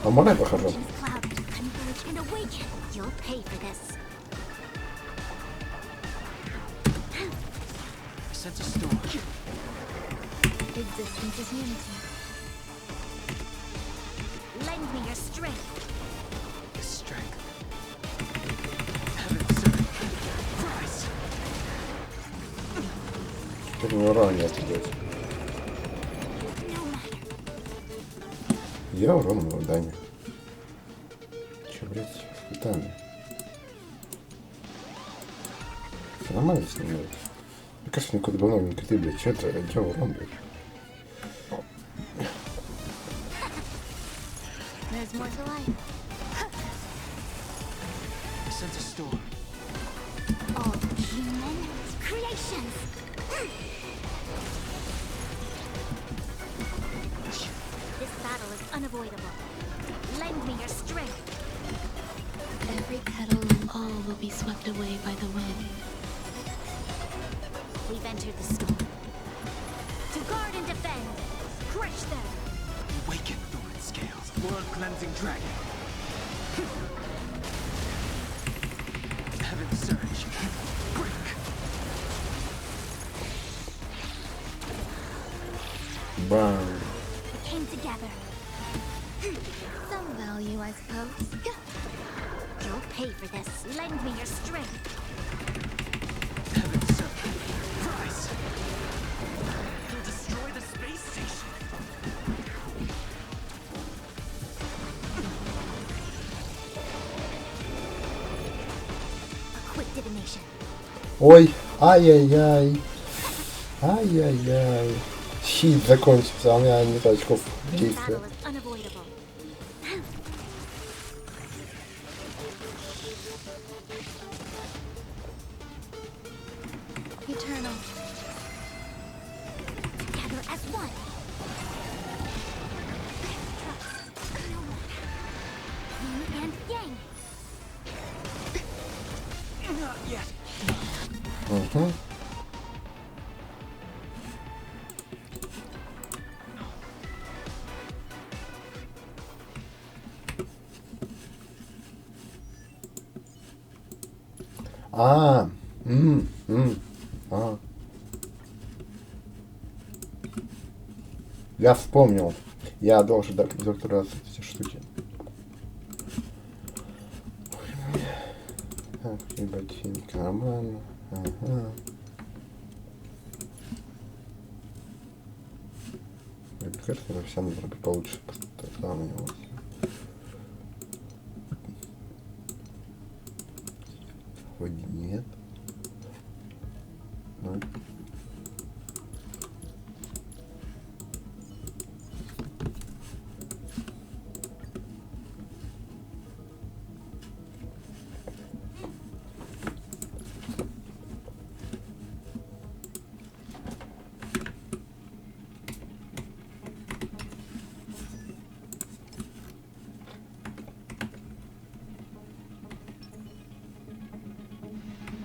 А можно я похожу? sense a storm. Existence is unity. Lend me your strength. The strength. Heaven serve. Christ. Теперь не урон не отидет. Я урон в даме. Че, блядь, испытание. Все нормально с ним, блядь. Мне кажется, никуда говно не коты, блядь. Че это? Че урон, блядь? There's more to life. I sense a storm. All human creations. This battle is unavoidable. Lend me your strength. Every petal and all will be swept away by the wind. We've entered the storm. To guard and defend. Crush them. Awaken thorn scales. World cleansing dragon. Heaven surge. Break. Бам. We came together. Some value, I suppose. You'll pay for this. Lend me your strength. Heaven surge. Rise. You'll destroy the space station. A quick divination. Ой, ай-яй-яй. Ай-яй-яй. Щит закончился, а у меня нет очков This действия. battle is unavoidable. Eternal. Together as one. Yin and yang. Not yet. Угу. А, а. Я вспомнил. Я должен дать доктору эти штуки. Так, и ботинки нормально. Ага. Мне кажется, это все нужно получше сравнивать. Вроде нет. Ну.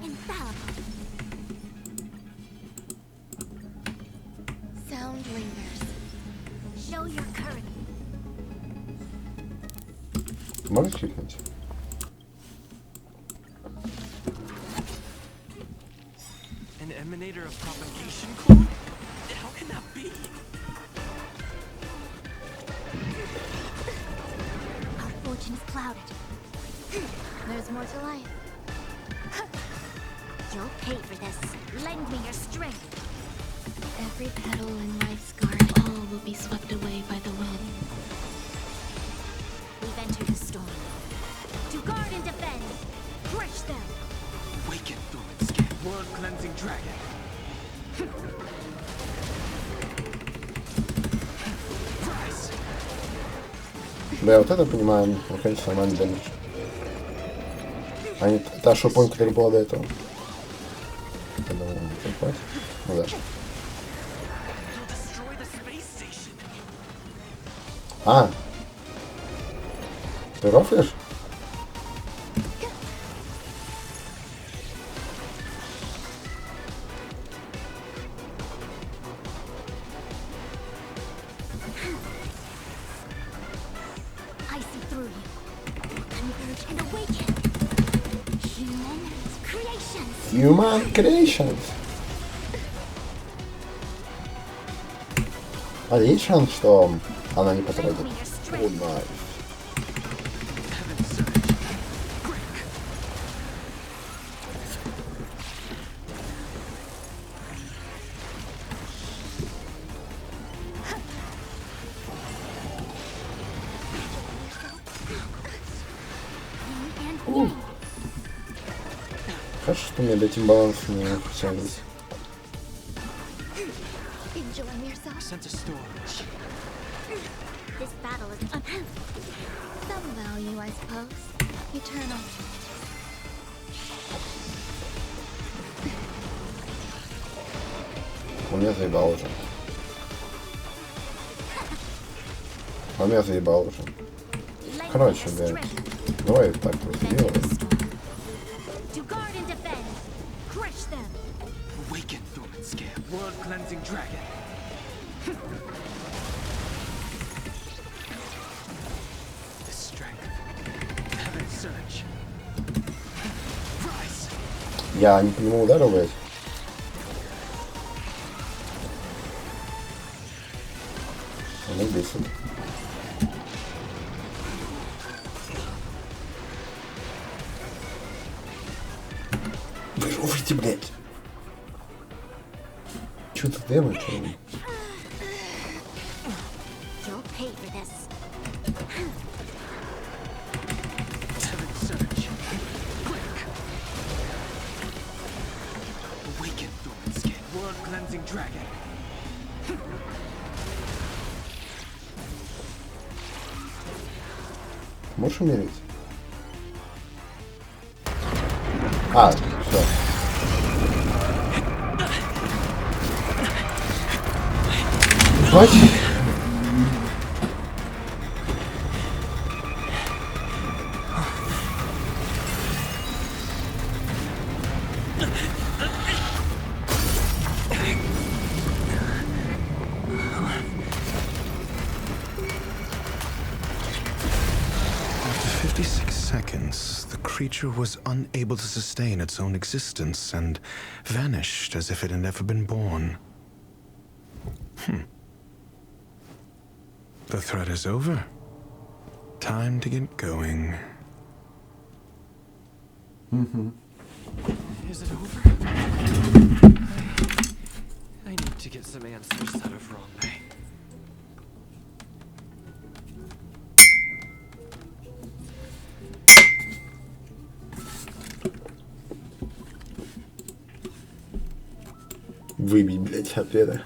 Infallible. Sound lingers. Show your courage. Можешь кликнуть? An emanator of propagation clone? How can that be? Our fortune is clouded. There's more to life. You'll pay for this. Lend me your strength. Every petal in life's garden, all will be swept away by the wind. We've entered the storm. To guard and defend. Crush them. Awaken thorn skin. World cleansing dragon. Rise. Да, вот это понимаю, наконец нормальный дэмэдж. А не та шупонь, которая была до этого. Я думаю, не попасть. Ну да. You'll destroy the space station. А! Ты рофлишь? I see through you. Converge and awaken. Human creations. Human Creations. А есть шанс, что она не потратит? О, найс. Хорошо, что у меня этим баланс не включается. Enjoying yourself? Sense of storage. This battle is Some value, I suppose. Eternal. Он меня заебал уже. Он меня заебал уже. Короче, блядь. Давай так вот сделаем. to guard and defend. Crush them. Awaken, Dormant Scale. World cleansing dragon. The strength. Heaven surge. Rise. Я не по нему ударил, блядь. Он бесит. Выживайте, блядь. Чё ты дэмэдж? You'll pay for this. Heaven surge. Quick. Awaken, Dormant Scale. World cleansing dragon. Можешь умереть? А, все. Ебать. After 56 seconds, the creature was unable to sustain its own existence and vanished as if it had never been born. The threat is over. Time to get going. Is it over? I need to get some answers out of Wrong May. Выбить, блядь, ответа.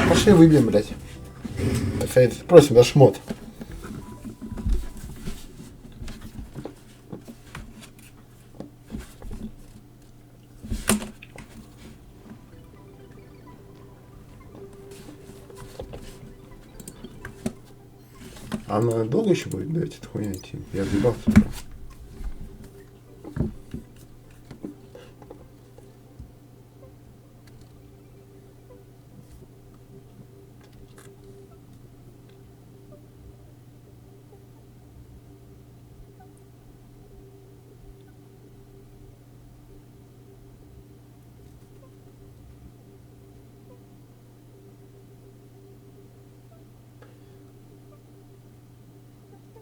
Пошли выбьем, блядь. Просим, да шмот. А она долго еще будет, блядь, эта хуйня идти? Я въебался.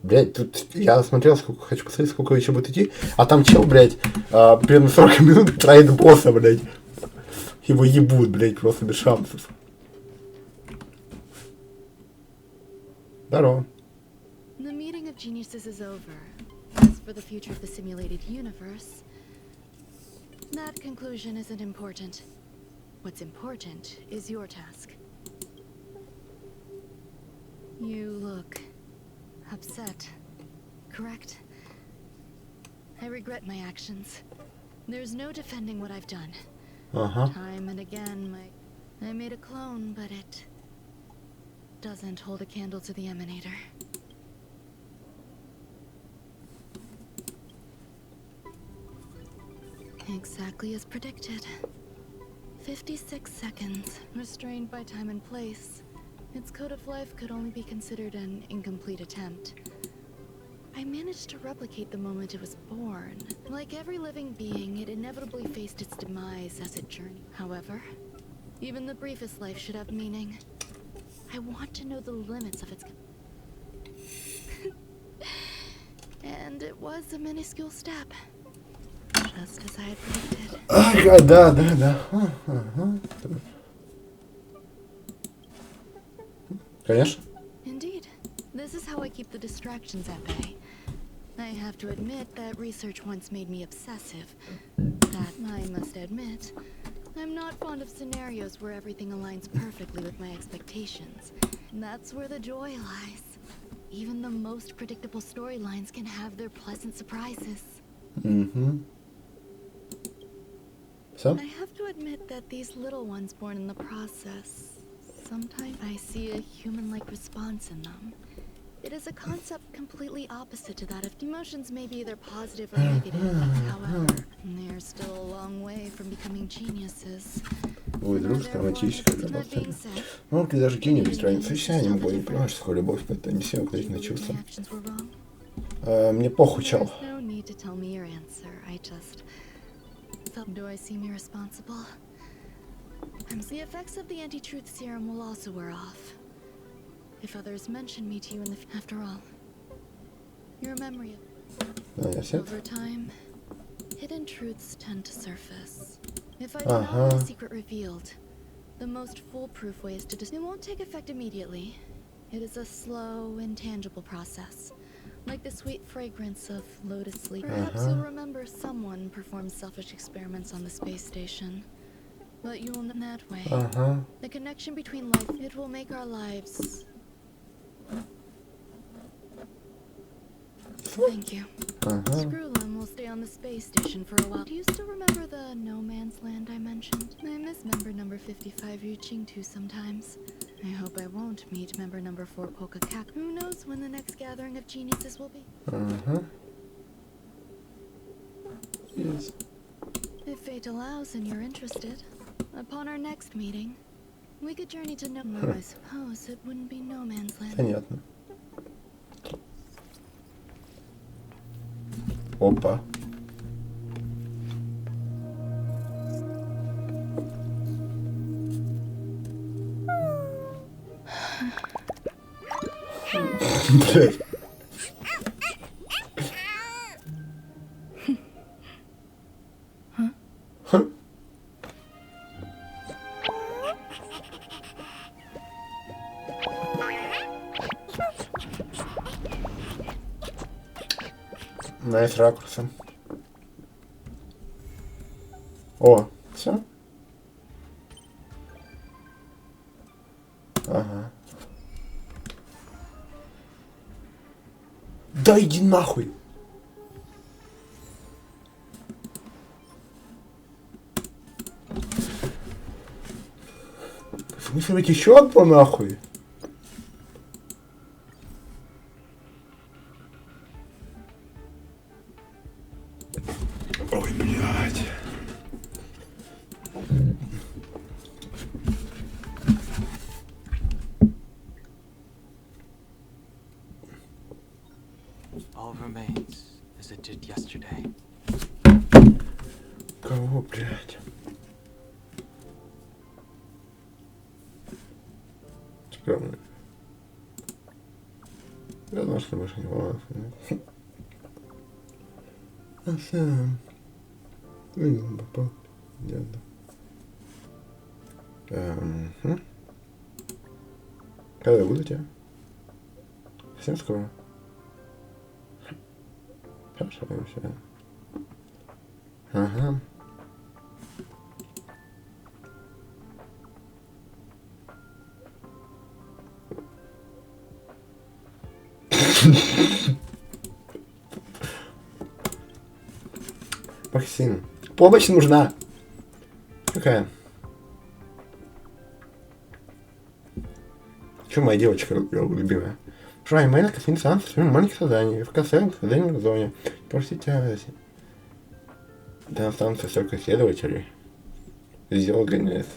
Блять, тут я смотрел, сколько хочу посмотреть, сколько еще будет идти, а там чел, блять, примерно 40 минут троит босса, блять. Его ебут, блять, просто без шансов. Здорово. The meeting of geniuses is over. As for the future of the simulated universe, that conclusion isn't important. What's important is your task. You look upset, correct? I regret my actions. There's no defending what I've done. Time and again, I made a clone, but it doesn't hold a candle to the Emanator. Exactly as predicted. 56 seconds, restrained by time and place. Its code of life could only be considered an incomplete attempt. I managed to replicate the moment it was born. Like every living being, it inevitably faced its demise as it journeyed. However, Even the briefest life should have meaning. I want to know the limits of its... And it was a minuscule step. Just as I had predicted. Ага, да. Ага. Конечно. Indeed. This is how I keep the distractions at bay. I have to admit that research once made me obsessive. That, I must admit, I'm not fond of scenarios where everything aligns perfectly with my expectations. And that's where the joy lies. Even the most predictable storylines can have their pleasant surprises. Mm-hmm. So? I have to admit that these little ones born in the process, sometimes I see a human-like response in them. It is a concept completely opposite to that of emotions may be either positive or negative. However, they're still a long way from becoming geniuses. Ой, дружеская, романтическая любовь. Ну, ты даже гений без разницы. Я не могу, не понимаешь, что такое любовь, это не все укрепительные чувства. Мне похуй, чел. Do I seem irresponsible? The effects of the anti-truth serum will also wear off. If others mention me to you in the after all, your memory over time, hidden truths tend to surface. If I do not want a secret revealed, the most foolproof way is to it won't take effect immediately. It is a slow, intangible process, like the sweet fragrance of lotus sleep. Perhaps you'll remember someone performed selfish experiments on the space station, but you will know that way. The connection between life, it will make our lives. Thank you. Screw them, we'll stay on the space station for a while. Do you still remember the no man's land I mentioned? I miss member number 55 reaching to sometimes. I hope I won't meet member number 4 Polka Kak. Who knows when the next gathering of geniuses will be? Yes. If fate allows and you're interested, upon our next meeting, we could journey to no I suppose it wouldn't be no man's land. Понятно. Опа. Блядь. Найс ракурсом. О, все? Ага. Да иди нахуй! В смысле, ведь еще одно нахуй? Ой, блядь. All remains as it did yesterday. Кого, блядь? Скромно. Я знал, что больше не волнуется. А сам... Ну, попал. Дядя. Когда будете? Всем скоро. Хорошо, все. Ага. Максим, помощь нужна. Какая? Че моя девочка любимая? Шрай, моя космическая станция, маленьких созданий, в косвенном создании в зоне. Простите, да, станция столько исследователей. Сделал ГНС.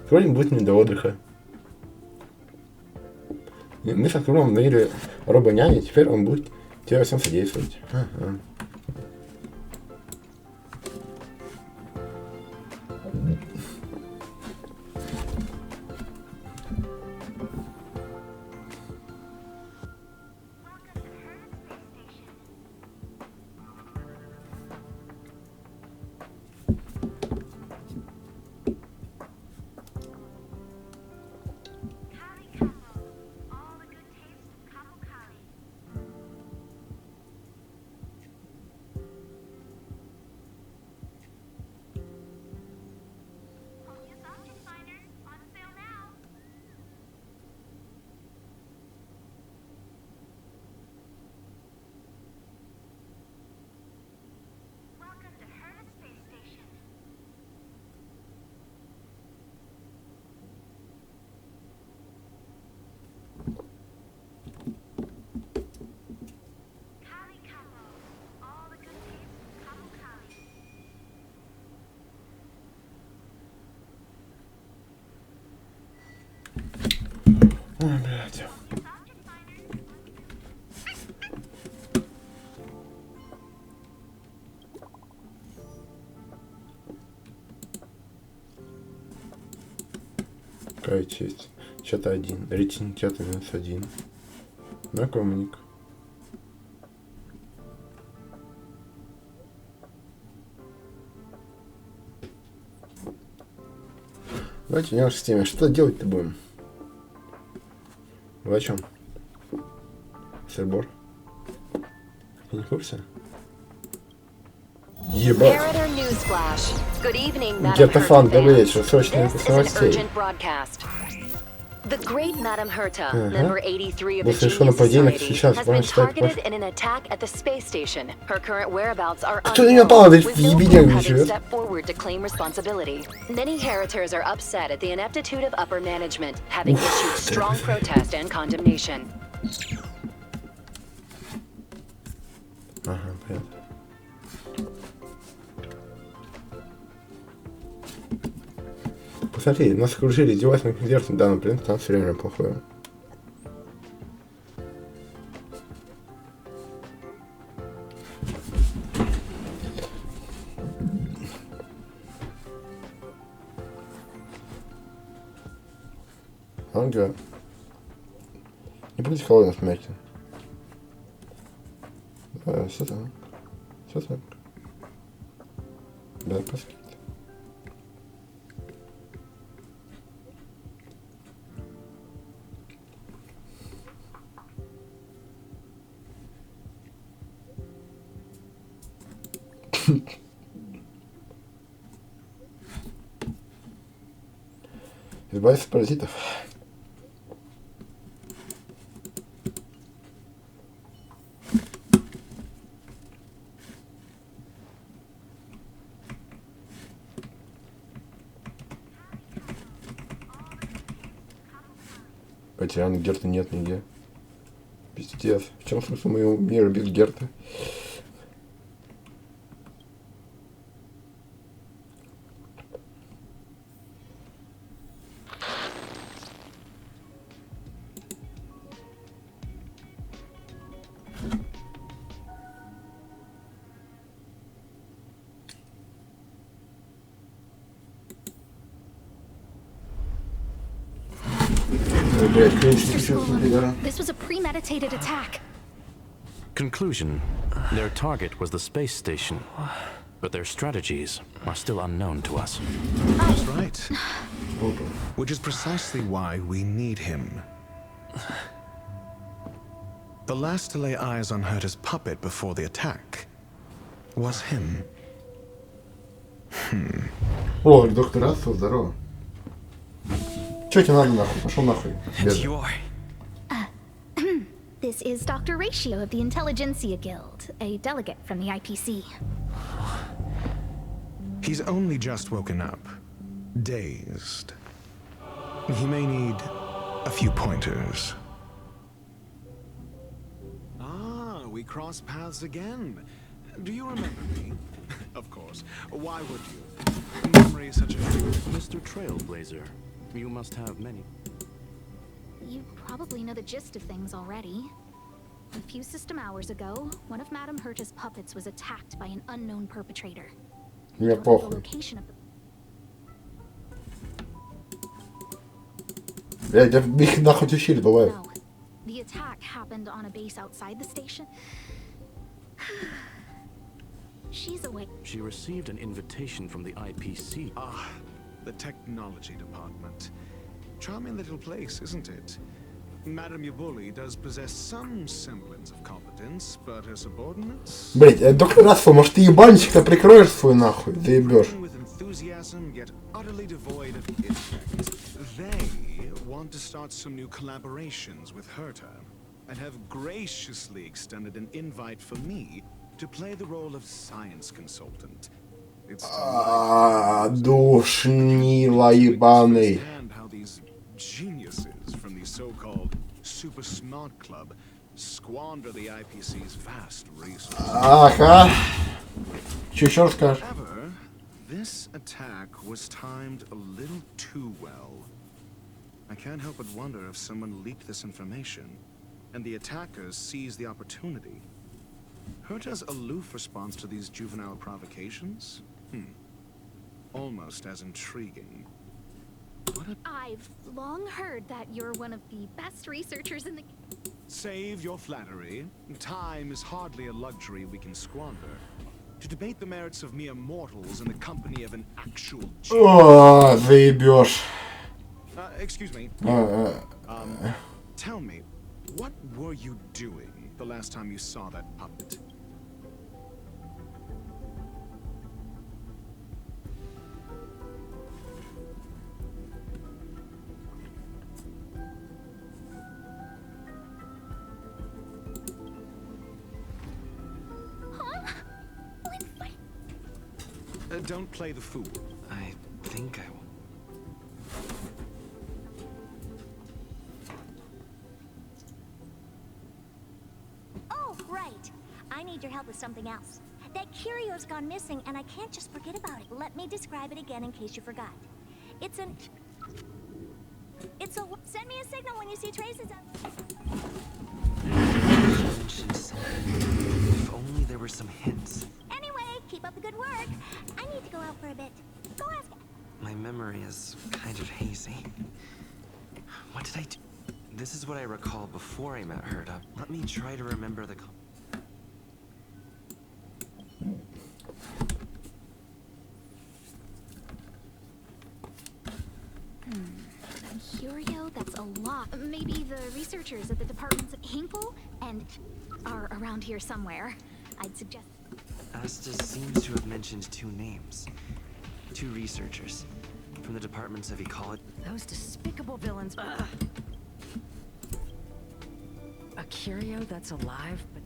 Сегодня будет не до отдыха. Мы с Артуром наняли робо-няни, теперь он будет тебе во всем содействовать. Ага. Ой, блядь. Какая честь. Чат 1. Рейтинг чата -1. Знакомник. Давайте не с теме. Что делать-то будем? Вы о чем? Сырбор? Ты не в курсе? Ебать. Где-то фан, добрый вечер. Срочные новостей. The great Madame Herta, member 83 of the После решено Genius нападение, Society, сейчас has можно been читать. targeted in an attack at the space station. Her current whereabouts are Кто на меня unknown, напал? with В no ебене proof having живет. stepped forward to claim responsibility. Many Heritors are upset at the ineptitude of upper management, having issued strong protest and condemnation. Ага, понятно. Посмотри, нас окружили издевательным конвертом. Да, например, там все время плохое. Ага. Не будете холодно смерти. Все так. Все так. Да, паски. Избавиться от паразитов. Потерянный Герта нет нигде. Пиздец. В чем смысл моего мира без Герта? This was a premeditated attack. Conclusion. Their target was the space station, but their strategies are still unknown to us. That's right. Which is precisely why we need him. The last to lay eyes on Herta's puppet before the attack was him. О, доктор Рассел, здорово. Чё тебе надо нахуй? Пошел нахуй. This is Dr. Ratio of the Intelligentsia Guild, a delegate from the IPC. He's only just woken up, dazed. He may need a few pointers. Ah, we cross paths again. Do you remember me? Of course. Why would you? Memory is such a... Mr. Trailblazer, you must have many. You probably know the gist of things already. A few system hours ago, one of Madame Herta's puppets was attacked by an unknown perpetrator. Мне The похуй. location of the... Блядь, да их нахуй тащили, давай. No. The attack happened on a base outside the station. She's away. She received an invitation from the IPC. Ah, the technology department. Charming little place, isn't it? Madame Yabuli does possess some semblance of competence, but her subordinates... Блять, доктор Расфа, может ты ебальничек-то прикроешь свой нахуй, заебешь. With enthusiasm, yet utterly devoid of intellect. They want to start some new collaborations with Herta, and have graciously extended an invite for me to play the role of science consultant. It's душнила ебаный. how these geniuses from the so-called super smart club squander the IPC's vast resources. Ага. Че еще расскажешь? However, this attack was timed a little too well. I can't help but wonder if someone leaked this information, and the attackers seized the opportunity. Herta's aloof response to these juvenile provocations? Almost as intriguing. I've long heard that you're one of the best researchers in the... Save your flattery. Time is hardly a luxury we can squander. To debate the merits of mere mortals in the company of an actual О, заебешь. Excuse me. Tell me, what were you doing the last time you saw that puppet? Don't play the fool. I think I will. Oh, right. I need your help with something else. That curio's gone missing, and I can't just forget about it. Let me describe it again in case you forgot. It's a... Send me a signal when you see traces of... If only there were some hints. Anyway, keep up the good work. I need to go out for a bit. Go ask it. My memory is kind of hazy. What did I do? This is what I recall before I met Herta. Let me try to remember the... Curio? That's a lot. Maybe the researchers at the departments of Hinkle and are around here somewhere. I'd suggest... Asta seems to have mentioned two names. Two researchers from the departments of ecology. Those despicable villains. Ugh. A curio that's alive, but...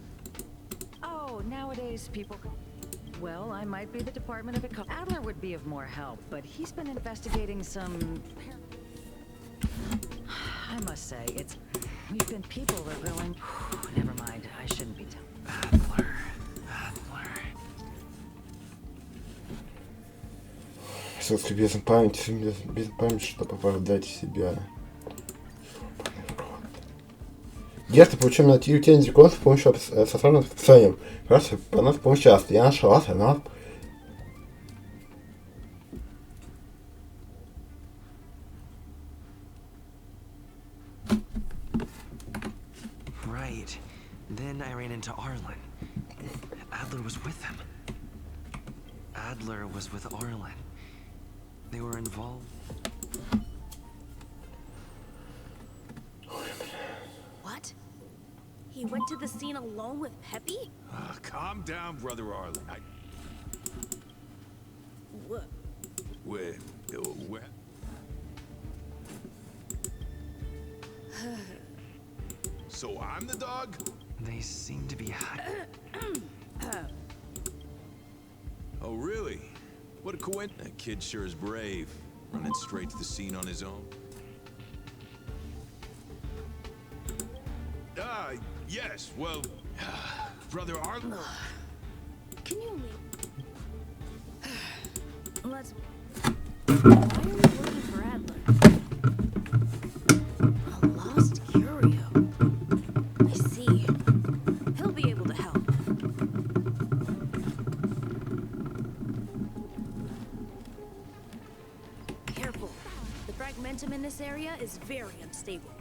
Oh, nowadays people... Well, I might be the Department of Ecology. Adler would be of more help, but he's been investigating some... I must say, we've been people that are going... Never mind, I shouldn't be telling... Adler. Все-таки без памяти, чтобы оправдать себя. Если получим найти утенди код с помощью социальных описаний, просто по нас поучаствовать. Я нашел она. Right. Then I ran into Arlen. Adler was with him. Adler was with Arlen. They were involved. What? He went to the scene alone with Peppy? Calm down, Brother Arlen. What? Where? So I'm the dog? They seem to be Oh, really? What a coincidence. That kid sure is brave, running straight to the scene on his own. Yes, well, Brother Arlen... Can you leave? Let's... Why are we looking for Adler? A lost curio. I see. He'll be able to help. Careful. The fragmentum in this area is very unstable.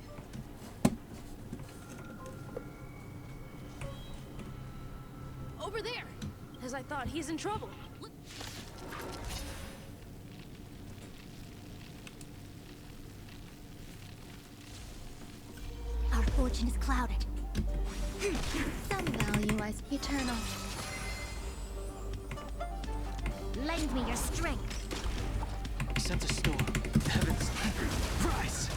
Over there! As I thought, he's in trouble. Our fortune is clouded. Some value as eternal. Lend me your strength. Sense a storm. Heavens. Rise!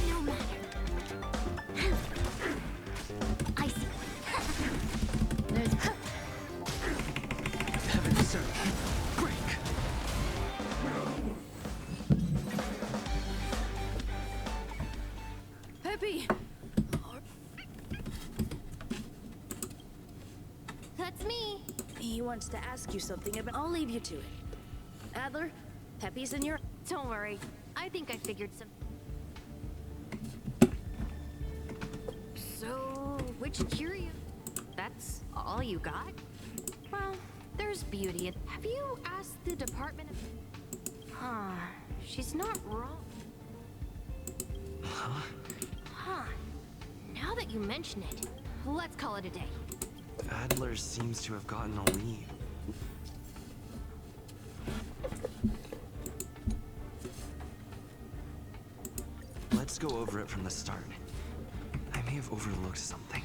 No matter. I see. There's Heavens, sir. Break! Peppy! That's me. He wants to ask you something, but I'll leave you to it. Adler, Peppy's in your... Don't worry. I think I figured some. So, which curio? That's all you got? Well, there's beauty in. Have you asked the Department of? Huh. She's not wrong. Huh? Huh. Now that you mention it, let's call it a day. Adler seems to have gotten a lead. Let's go over it from the start. I may have overlooked something.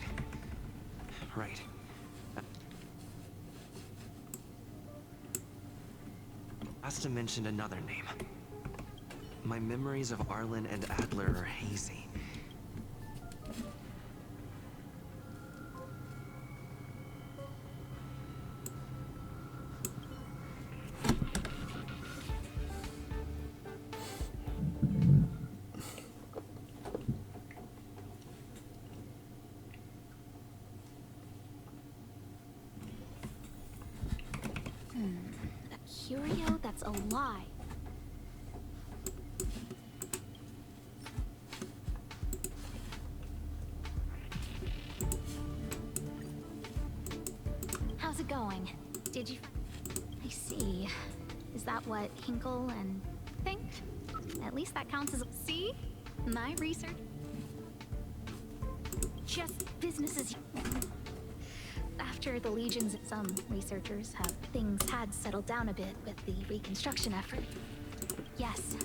Right. Asta mentioned another name. My memories of Arlen and Adler are hazy. A curio that's alive. How's it going? Did you... I see. Is that what Hinkle and think? At least that counts as... See? My research... Just business as... After the Legions, some researchers have things had settled down a bit with the reconstruction effort. Yes,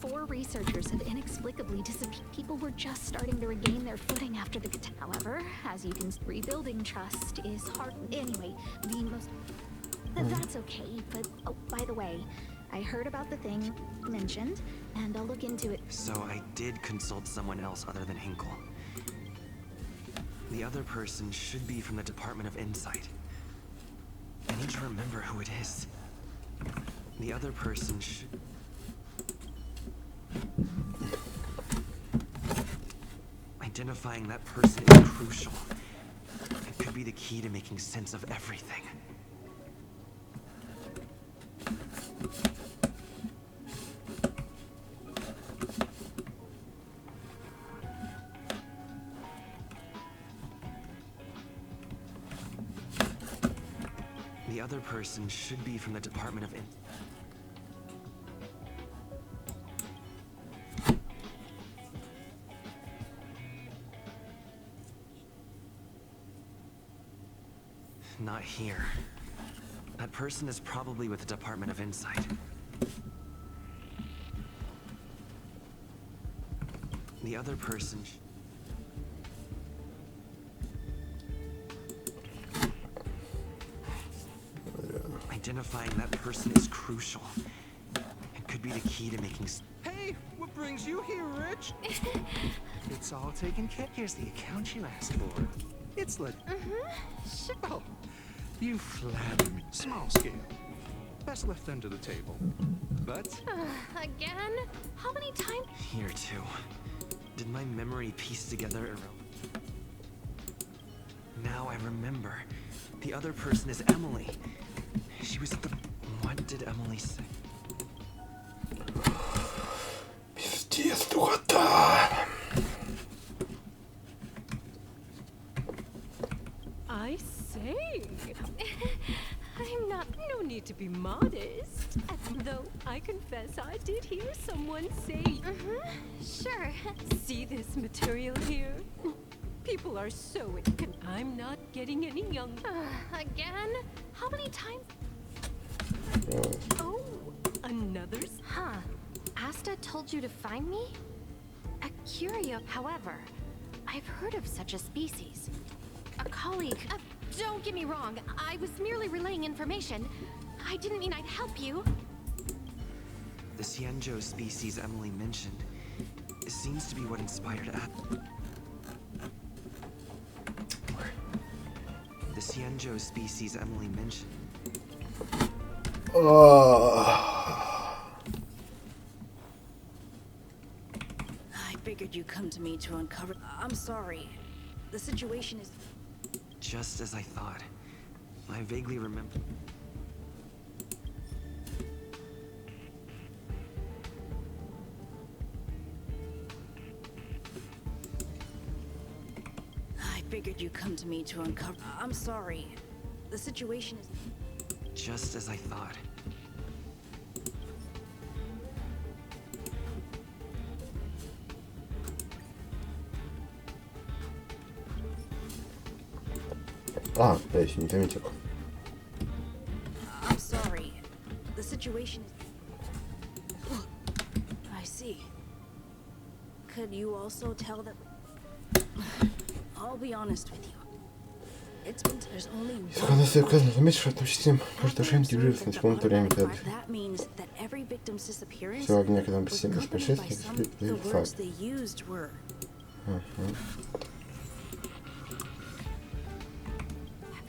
4 researchers have inexplicably disappeared. People were just starting to regain their footing after the However, as you can see, rebuilding trust is hard. Anyway, the most... That's okay, but oh, by the way, I heard about the thing mentioned, and I'll look into it. So I did consult someone else other than Hinkle. The other person should be from the Department of Insight. I need to remember who it is. The other person should... Identifying that person is crucial. It could be the key to making sense of everything. The other person should be from the Department of Not here. That person is probably with the Department of Insight. The other person... Identifying that person is crucial. It could be the key to making... Hey, what brings you here, Rich? It's all taken care. Here's the account you asked for. It's like... Oh, you flatter me. Small scale. Best left under the table. But... Again? How many times? Here, too. Did my memory piece together Now I remember. The other person is Emily. She was at the... What did Emily say? Пиздец, духота. confess I did hear someone say... Sure. See this material here? People are so... I'm not getting any younger. Again? How many times? Oh, another... Huh. Asta told you to find me? A curio, however. I've heard of such a species. A colleague... don't get me wrong. I was merely relaying information. I didn't mean I'd help you. The Xianzhou species Emily mentioned seems to be what inspired The Xianzhou species Emily mentioned. I figured you'd come to me to uncover... I'm sorry. The situation is... Just as I thought. I vaguely remember... I figured you'd come to me to uncover... I'm sorry. The situation is... Just as I thought. Я еще не заметил. I'm sorry. The situation is... I see. Could you also tell that... I'll be honest with you. It's been... There's only Исходно все указано, заметишь, что относительно каждого шага интегрируется на секунду времени. That means that every victim's disappearance Все огня, когда мы was посетили accompanied by происшествие, some... The words they used were... Have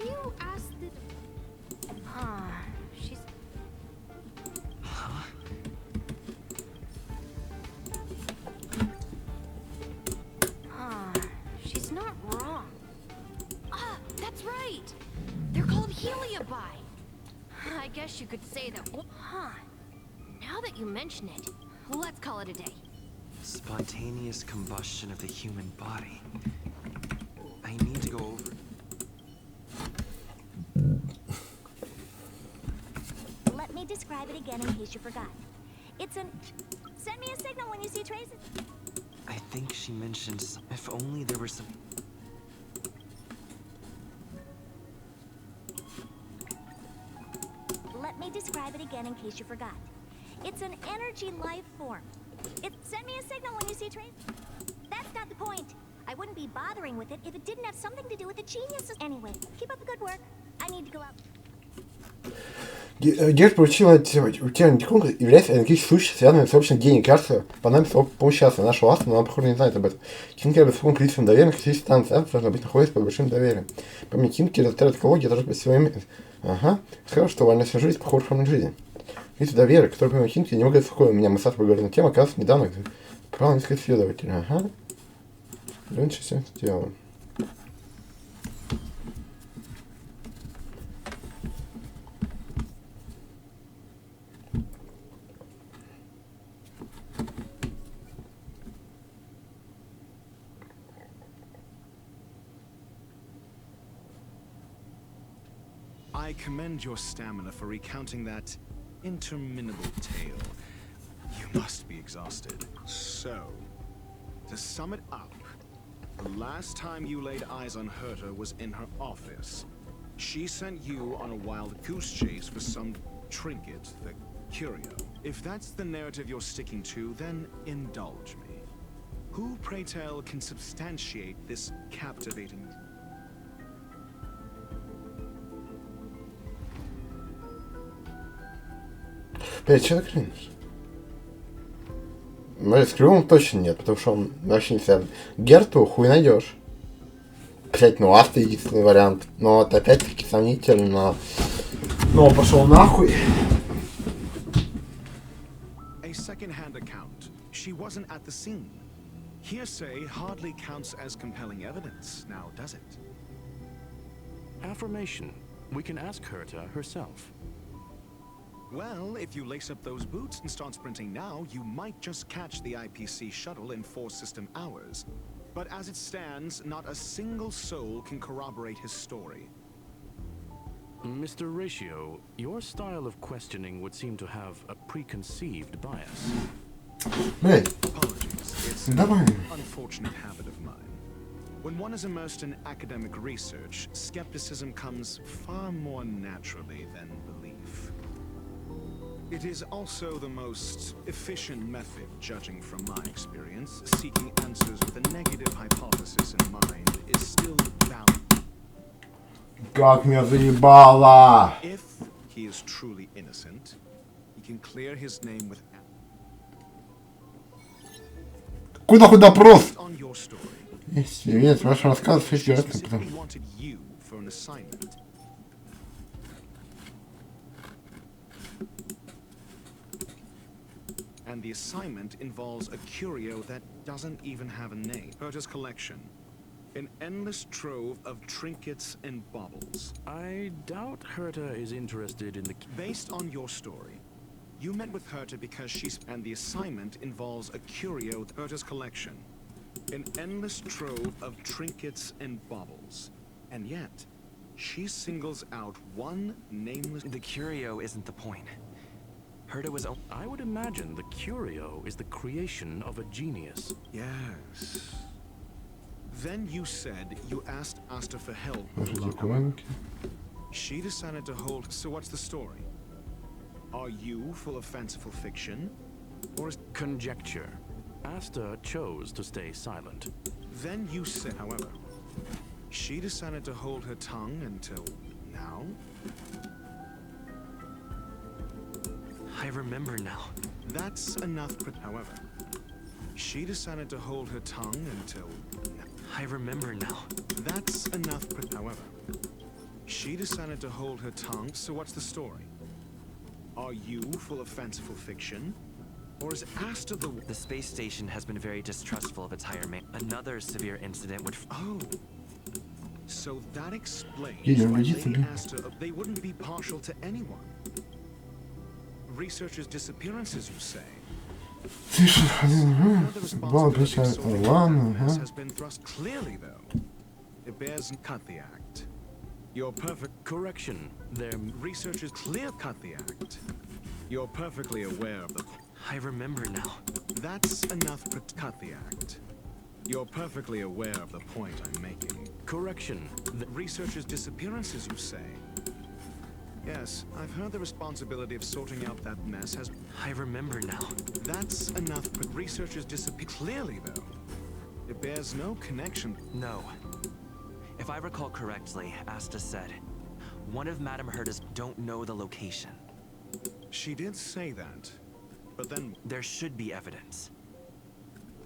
you asked the... Huh. She's... She's not wrong. That's right. They're called heliobi. I guess you could say that. Huh. Now that you mention it, let's call it a day. Spontaneous combustion of the human body. I need to go over... Let me describe it again in case you forgot. It's an... Send me a signal when you see traces. I think she mentioned if only there were some... Let me describe it again in case you forgot. It's an energy life form. Send me a signal when you see traces. That's not the point. I wouldn't be bothering with it if it didn't have something to do with the geniuses. Anyway, keep up the good work. I need to go out. Герд поручил утянуть конкурс является аналитический случай, связанный с общим гением. Кажется, по нам помощь часто. Наша власть, но она, похоже, не знает об этом. Кинкер без фон количеством доверенных сетей станций должна быть находиться под большим доверием. По мне, Кинкер, отряд экологии должен быть своим... Ага. Сказал, что вольна всю жизнь похожа на жизнь. Видите, доверие, которое, по моему Кинкер, не могут беспокоить меня. Мы с тобой говорили на тему, оказывается, недавно правил несколько исследователей. Ага. Раньше все сделал. I commend your stamina for recounting that interminable tale. You must be exhausted. So, to sum it up, the last time you laid eyes on Herta was in her office. She sent you on a wild goose chase for some trinket, the curio. If that's the narrative you're sticking to, then indulge me. Who, pray tell, can substantiate this captivating... Что ты кринешь? С Крюмом точно нет, потому что он вообще не связан. Герту хуй найдешь. Блять, ну Аста единственный вариант. Но это опять-таки сомнительно. Но пошел нахуй. A second-hand account. She wasn't at the scene. Hearsay hardly counts as compelling evidence, now does it? Affirmation. We can ask Herta herself. Well, if you lace up those boots and start sprinting now, you might just catch the IPC shuttle in 4 system hours. But as it stands, not a single soul can corroborate his story. Mr. Ratio, your style of questioning would seem to have a preconceived bias. Apologies. It's an unfortunate habit of mine. When one is immersed in academic research, skepticism comes far more naturally than belief. It is also the most efficient method, judging from my experience. Seeking answers with a negative hypothesis in mind is still valid. Как меня заебало! If he is truly innocent, he can clear his name with. Куда хоть допрос? On your story. Нет, ваш рассказ все ясно. Specifically wanted you for an assignment. And the assignment involves a curio that doesn't even have a name. Herta's collection. An endless trove of trinkets and baubles. I doubt Herta is interested in the... Based on your story, you met with Herta because she's... And the assignment involves a curio, Herta's collection. An endless trove of trinkets and baubles. And yet, she singles out one nameless... The curio isn't the point. Herta was... I would imagine the curio is the creation of a genius. Yes. Then you said you asked Asta for help. She decided to hold... So what's the story? Are you full of fanciful fiction? Or is... Conjecture. Asta chose to stay silent. Then you said, however, she decided to hold her tongue until now? I remember now. That's enough, however. She decided to hold her tongue until now. I remember now. That's enough, however. She decided to hold her tongue, so what's the story? Are you full of fanciful fiction? Or is Asta the... The space station has been very distrustful of its higher man. Another severe incident would... Oh. So that explains Yeah, why Lady Asta... They wouldn't be partial to anyone. Researchers' disappearances, you say? Has been thrust clearly, though. It bears cut the act. Your perfect... Correction. Their... Researchers clear-cut the act. You're perfectly aware of the... I remember now. That's enough to cut the act. You're perfectly aware of the point I'm making. Correction. The researchers' disappearances, you say? Yes, I've heard the responsibility of sorting out that mess has... I remember now. That's enough, but researchers disappear... Clearly, though, it bears no connection... No. If I recall correctly, Asta said, one of Madame Herta's don't know the location. She did say that, but then... There should be evidence.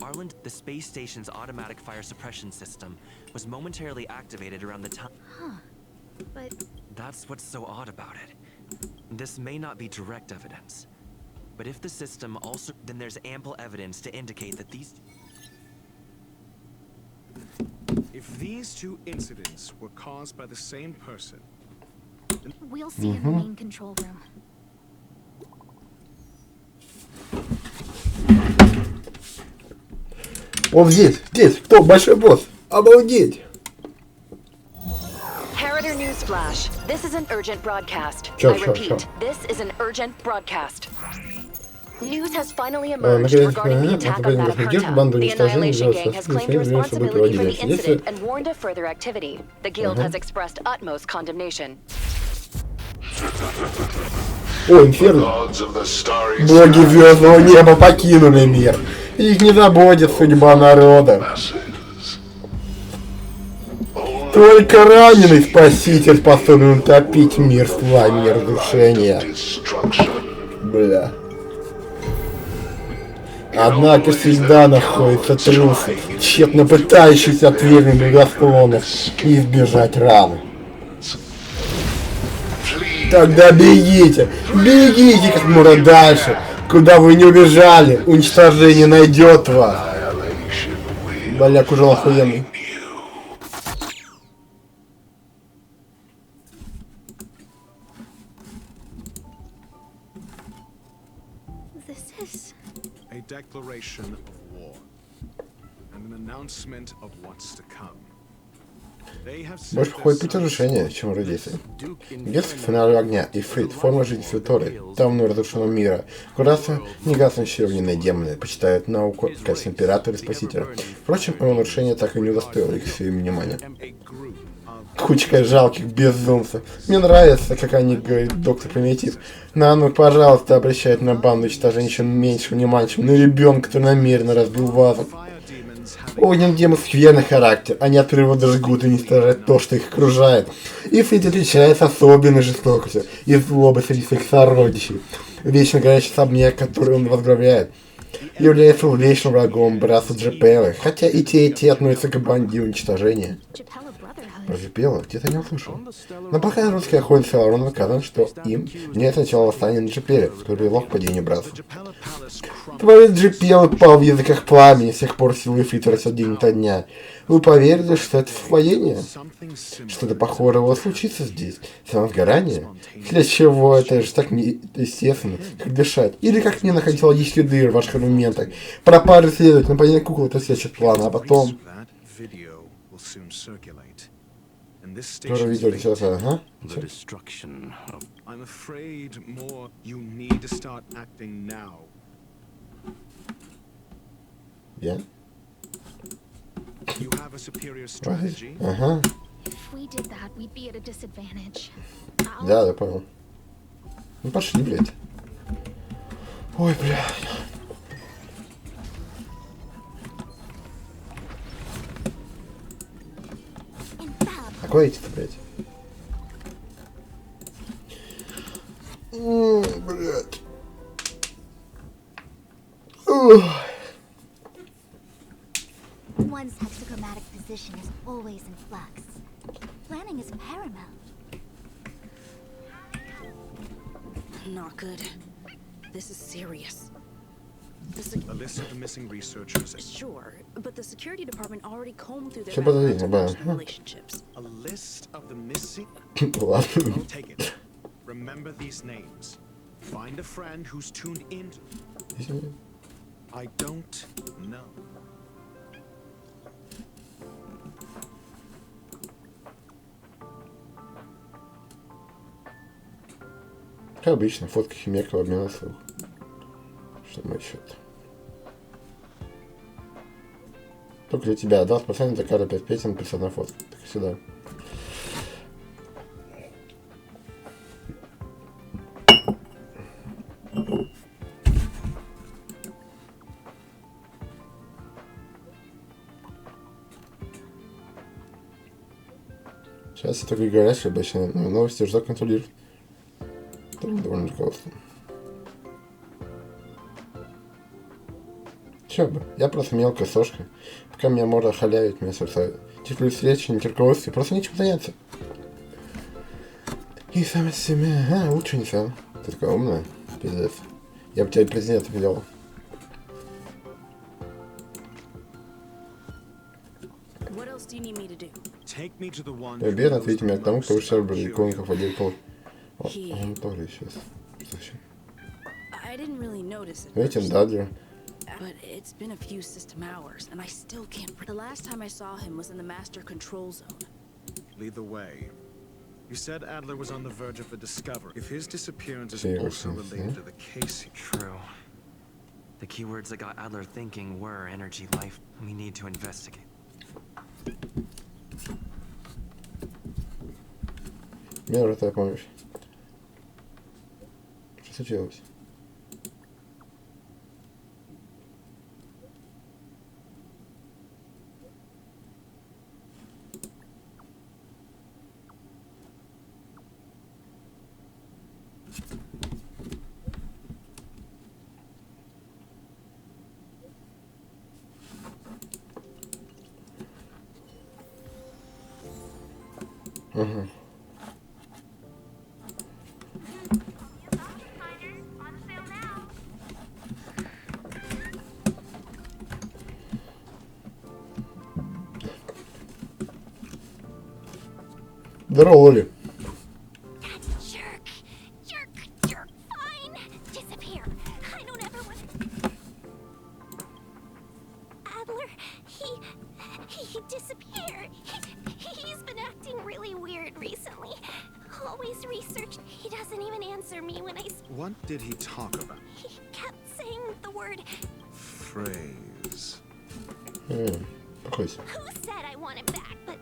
Arlen, the space station's automatic fire suppression system, was momentarily activated around the time... Huh. But... That's what's so odd about it. This may not be direct evidence. But if the system also... Then there's ample evidence to indicate that these... If these two incidents were caused by the same person... We'll see in the main control room. Он здесь, кто? Большой босс. Обалдеть. Heritor Newsflash. This is an urgent broadcast. I repeat, this is an urgent broadcast. News has finally emerged regarding the attack on Madame Herta. The Annihilation Gang has claimed responsibility for the incident and warned of further activity. The Guild has expressed utmost condemnation. О, Инферно. Боги звездного неба покинули мир. Их не заботит судьба народа. Только раненый спаситель способен утопить мир в пламени разрушения. Бля. Однако всегда находится трусы, тщетно пытающиеся отвергнуть благосклонных и избежать раны. Тогда бегите, бегите как можно дальше, куда вы не убежали, уничтожение найдет вас. Боляк уже охуенный. This is... A declaration of war. And an announcement of what's to come. Больше походит путь разрушения, чем радиация. Герцог финала огня, Ифрит, форма жительства Торы, давно разрушенного мира. Кураса, негаснущие огненные демоны, почитают науку в качестве императора и спасителя. Впрочем, его нарушение так и не удостоило их своим внимания. Кучка жалких безумцев. Мне нравится, как они говорят, доктор Примитив. Ну, пожалуйста, обращает на банду уничтожения еще меньше внимания, чем на ребенка, который намеренно разбил вазу. Огненный демон скверный характер. Они от природы жгут и уничтожают то, что их окружает. И Фрид отличается особенной жестокостью и злобой среди своих сородичей. Вечно горящий особняк, который он возглавляет, является вечным врагом братства Джепеллы, хотя и те относятся к банде уничтожения. Джепелла? Где-то не услышал. Но пока русские охотницы Лаурон выказывают, что им нет начала восстания на Джепелле, которое привело к падению братства. Творец Джепеллы пал в языках пламени, с тех пор силы Фрита растет день ото дня. Вы поверили, что это совпадение? Что-то похожее случится здесь? Самосгорание? Для чего? Это же так неестественно, как дышать. Или как мне находить логические дыры в ваших аргументах. Пропажа следует, нападение куклы — это следующий план, а потом... Тоже видео сейчас, ага. Я? Ага. Да, я понял. Ну пошли, блядь. Ой, блядь. Какой эти-то, блядь? Блядь. One's hexachromatic position is always in flux. Planning is paramount. Not good. This is serious. A list of the missing researchers. Sure, but the security department already combed through their relationships. A list of the missing. I'll take it. Remember these names. Find a friend who's tuned in. I don't know. Как обычно, фотка химерка обмена слух. Что мы еще-то? Только для тебя, да, спасание за каждые 5 песен написать на фотке. Так сюда. Сейчас я только горячие обычно, но новости уже контролируют. Это довольно руководство. Чё бы, я просто мелкая сошка. Пока меня можно халявить, меня сорсают. Терплю встречи, не терковости, просто нечем заняться. И сам себя, лучше не сам. Ты такая умная, пиздец. Я бы тебя президентом делал. Верно, ответьте меня к тому, кто вышел бы иконков водил пол. Он тоже сейчас. Видите, Дадлер. But it's been a few system hours, and I still can't. The last time I saw him was in the master control zone. Lead the way. You said Adler was on the verge of a discovery. If his disappearance is also related to the case. True. The keywords that got Adler thinking were energy, life. We need to investigate. Мне нужна твоя помощь. Что случилось? Ага. Здорово, Лоли. Adler, he disappeared. He's been acting really weird recently. Always research. He doesn't even answer me when I... What did he talk about? He kept saying the word... Phrase. Who said I want him back? But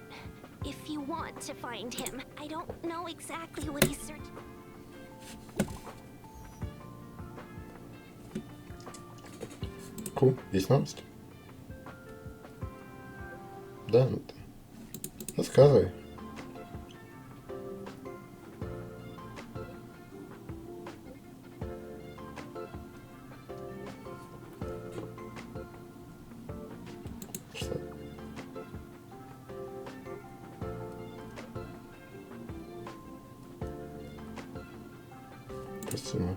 if you want to find him, I don't know exactly what he's searching. Cool, есть новости? Да, ну ты. Рассказывай. Что? Почему?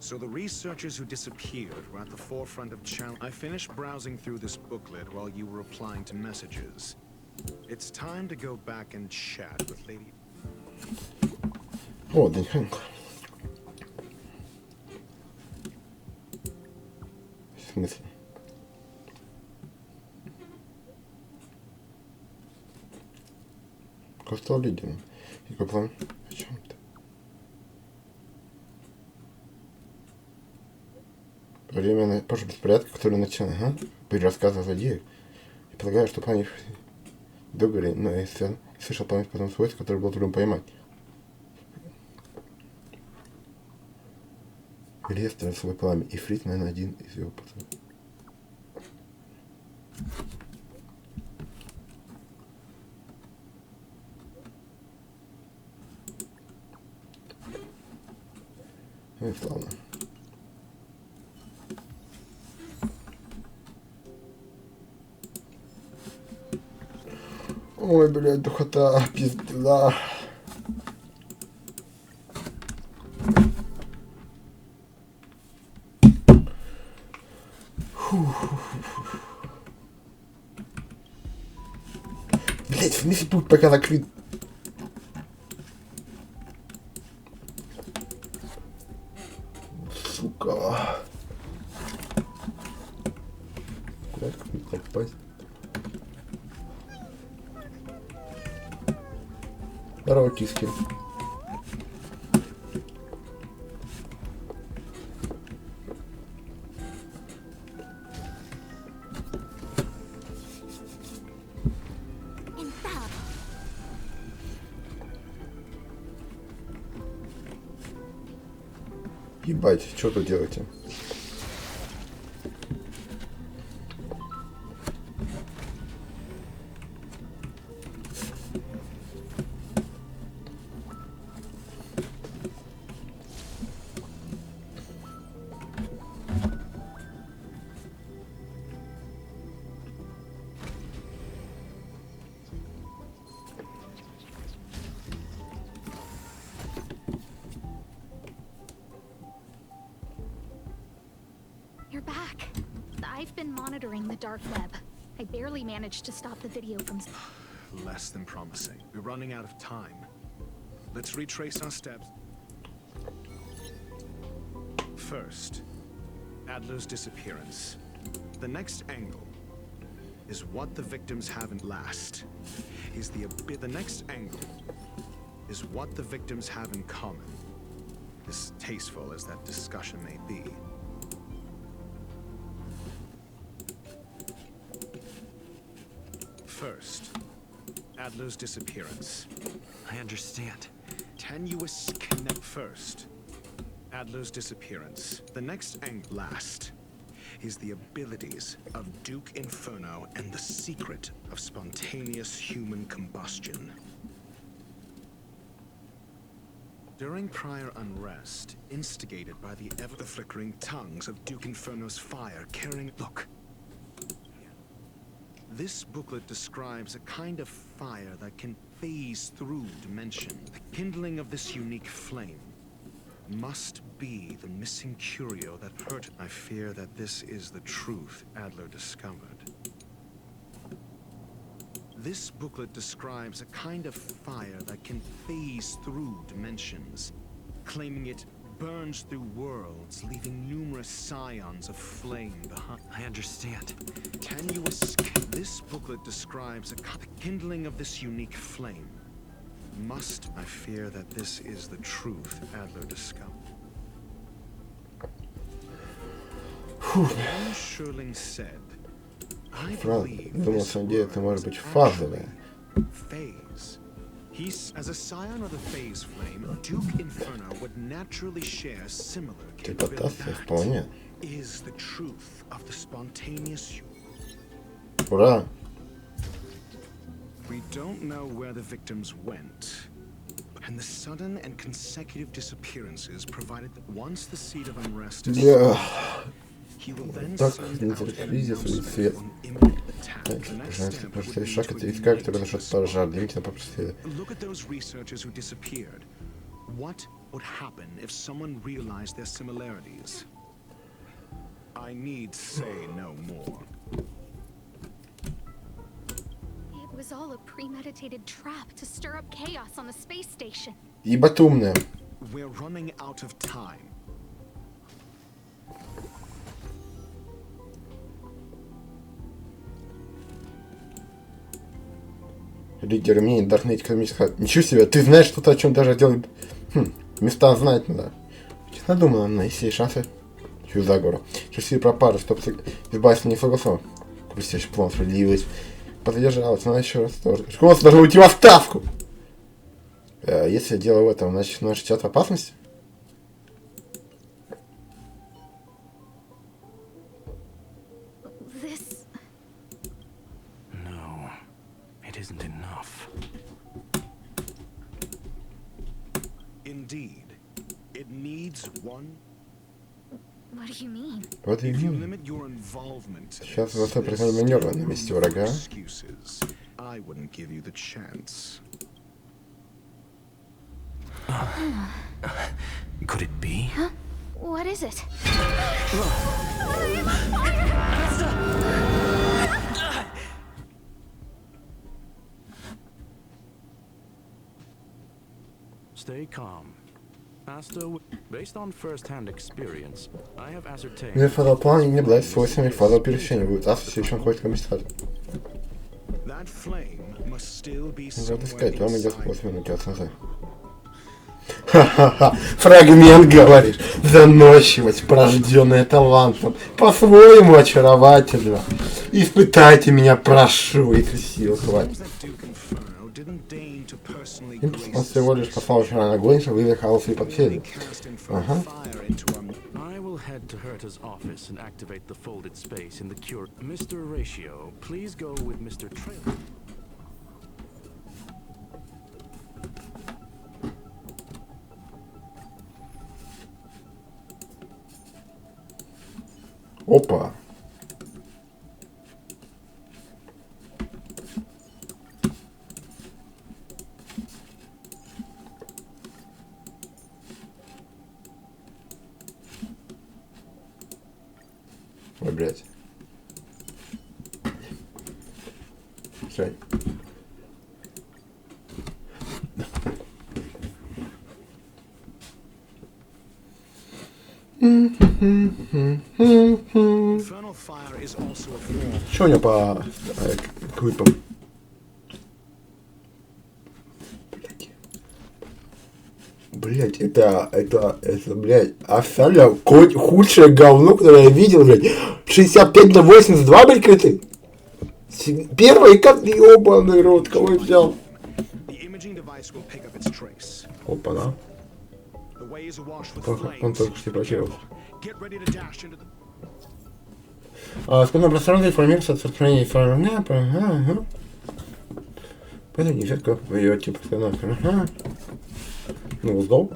So the researchers who disappeared were at the forefront of challenge. I finished browsing through this booklet while you were replying to messages. It's time to go back and chat with Lady... О, да неханько. В смысле? Какой стал лидером? И какой план? О чем ты? Время позже беспорядка, который начал, при рассказах о злодеях. И полагаю, что плане договоре, но я слышал память потом свойств, который был трудно поймать. Илья ставил свой пламя, и Фрид, наверное, один из его пацанов. Ну и славно. Ой, блядь, духота, пизда. Блядь, в смысле путь пока закрыт. Сука. Куда как мне попасть? Здорово, киски. Ебать, что тут делаете? You're back. I've been monitoring the dark web. I barely managed to stop the video from... Less than promising. We're running out of time. Let's retrace our steps. First, Adler's disappearance. The next angle is what the victims haven't last. The next angle is what the victims have in common. Distasteful as that discussion may be. First, Adler's disappearance. I understand. Tenuous connect first. Adler's disappearance. The next angle last is the abilities of Duke Inferno and the secret of spontaneous human combustion. During prior unrest, instigated by the ever-flickering tongues of Duke Inferno's fire carrying... Look. This booklet describes a kind of fire that can phase through dimension. The kindling of this unique flame must be the missing curio that hurt. I fear that this is the truth Adler discovered. This booklet describes a kind of fire that can phase through dimensions. claiming it burns through worlds, leaving numerous scions of flame behind. I understand. Can you escape? This booklet describes the kindling of this unique flame. I fear that this is the truth Adler discovered. Then Schurling said, I believe this phase. He's, as a scion of the phase flame, Duke Inferno would naturally share similar capabilities. That is the truth of the spontaneous. Ура! We don't know where the victims went, and the sudden and consecutive disappearances provided that once the seed of unrest is he will then send out an announcement on imminent attack. The next step would be to look at those researchers who disappeared. What would happen if someone realized their similarities? I need say no more. It was all a premeditated trap to stir up chaos on the space station. Ебать умная. We're running out of time. Лидеры мнений должны эти экономические... Ничего себе, ты знаешь что-то, о чем даже делать... места знать надо. Честно думаю, на есть шансы. Чью заговору. Часы пропали, чтобы избавиться не согласовал. Блестящий план справедливость. Поддержалась, она еще раз тоже. Школа должна уйти в отставку! Если дело в этом, значит, наш чат в опасности? Isn't enough. Indeed, it needs one. What do you mean? What do you mean? Limit your involvement. Сейчас вас определен маневр на месте врага. I wouldn't give you the chance. Could it be? Huh? What is it? Stay calm. Based on first-hand experience, I have ascertained. Мне фазовый план не обладает свойствами фазового пересечения. Будет все еще находится в месте. Надо искать, вам идет способ начаться назад. Ха-ха-ха, фрагмент, говоришь, заносчивость, порожденная талантом, по-своему очаровательно. Испытайте меня, прошу, если сил хватит. Он всего лишь послал вчера на огонь, чтобы вызвать хаоса и подсели. Ага. I will head to Herta's office and activate the folded space in the cure. Mr. Ratio, please go with Mr. Trailer. Опа. Ой, блядь. Стой. Что у него по клипам? Блять, это, блядь, официально худшее говно, которое я видел, блядь. 65 на 82, блядь, криты. Первый как ёбаный рот, кого взял? Опа, да. Он только что прочел. Скудное пространство информируется от сохранения информации. Поэтому нельзя как ее типа ага. Ну, сдал.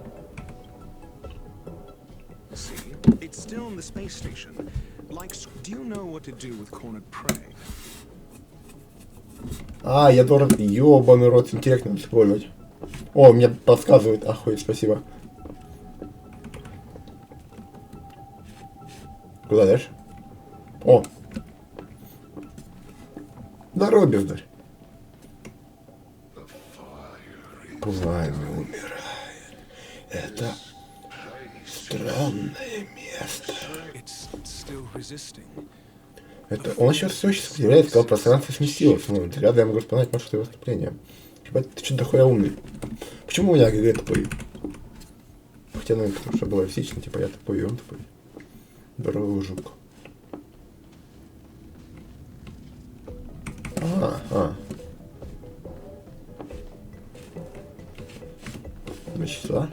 А, я должен... Ёбаный рот, интересно использовать. О, мне подсказывает. Охуеть, спасибо. Куда дальше? О! Здорово, бездарь. Пламя умирает. Это Темное место. Это он сейчас все еще сопротивляется, когда пространство сместилось. Ну, взгляды я могу вспоминать маршрут его выступления. Ебать, ты что-то дохуя умный. Почему у меня ГГ тупой? Хотя, наверное, потому что было физично, типа я тупой, и он тупой. Здоровый жук. Значит, сюда.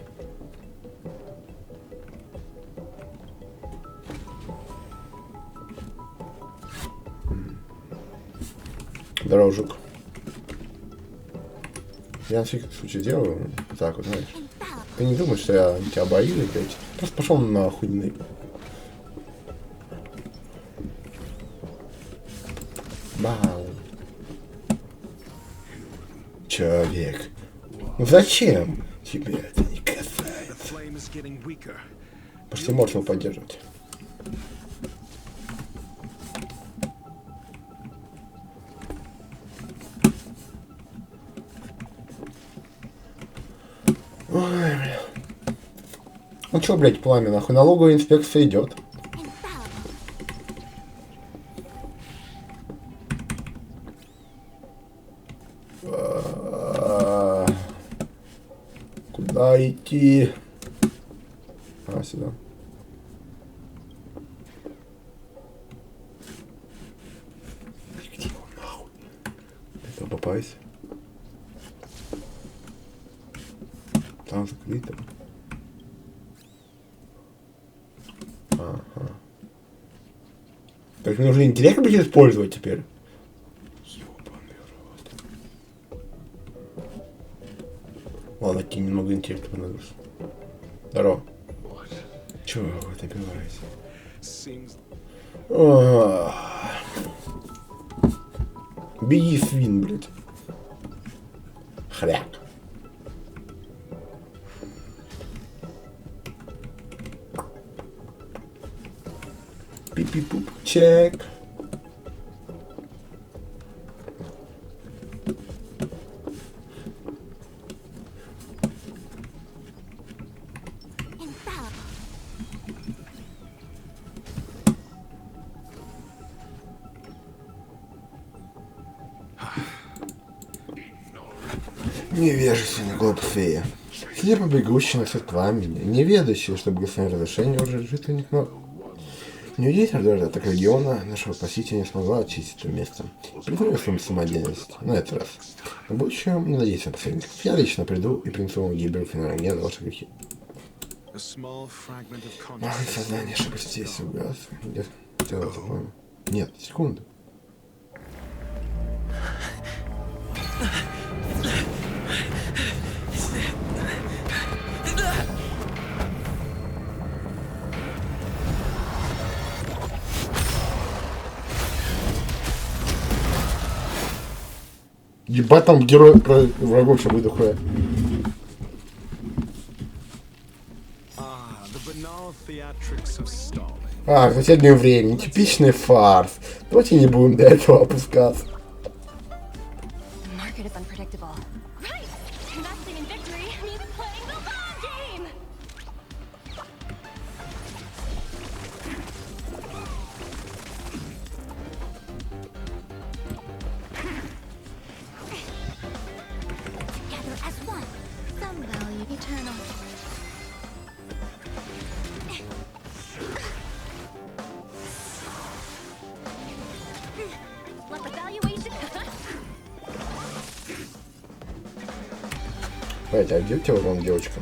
Здорово, жук. Я на всякий случай делаю так вот, знаешь. Ты не думаешь, что я тебя боюсь, блядь? Просто пошел нахуй. Бау. Человек. Ну зачем? Тебе это не касается. Почти можешь его поддерживать. Ой, бля. Ну чё, блядь, пламя, нахуй? Налоговая инспекция идет. Куда идти? А, сюда. Где его нахуй? Это попасть. Там закрыто. Ага. Так мне уже интеллект будет использовать теперь. Ладно, кинь немного интеллекта понадобится. Здорово. Чего вы добиваетесь? Беги, свин, блядь. Хряк. Пипи-пуп, чек. Невежественный глупфея. Слепо бегущий на свет пламени, не ведающий, что благословение разрешение уже жителей но неудивительно даже от региона нашего спасителя не смогла очистить это место. Признаю свою самодеятельность на этот раз. В будущем не надеюсь на посредников. Я лично приду и принесу вам гибель финала за ваши грехи. Мало сознание, чтобы здесь убраться. Где дело такое? Нет, секунду. Ебать, там герой про врагов еще будет дохуя. Последнее время. Типичный фарс. Давайте не будем до этого опускаться. Блять, а где у тебя урон девочкам?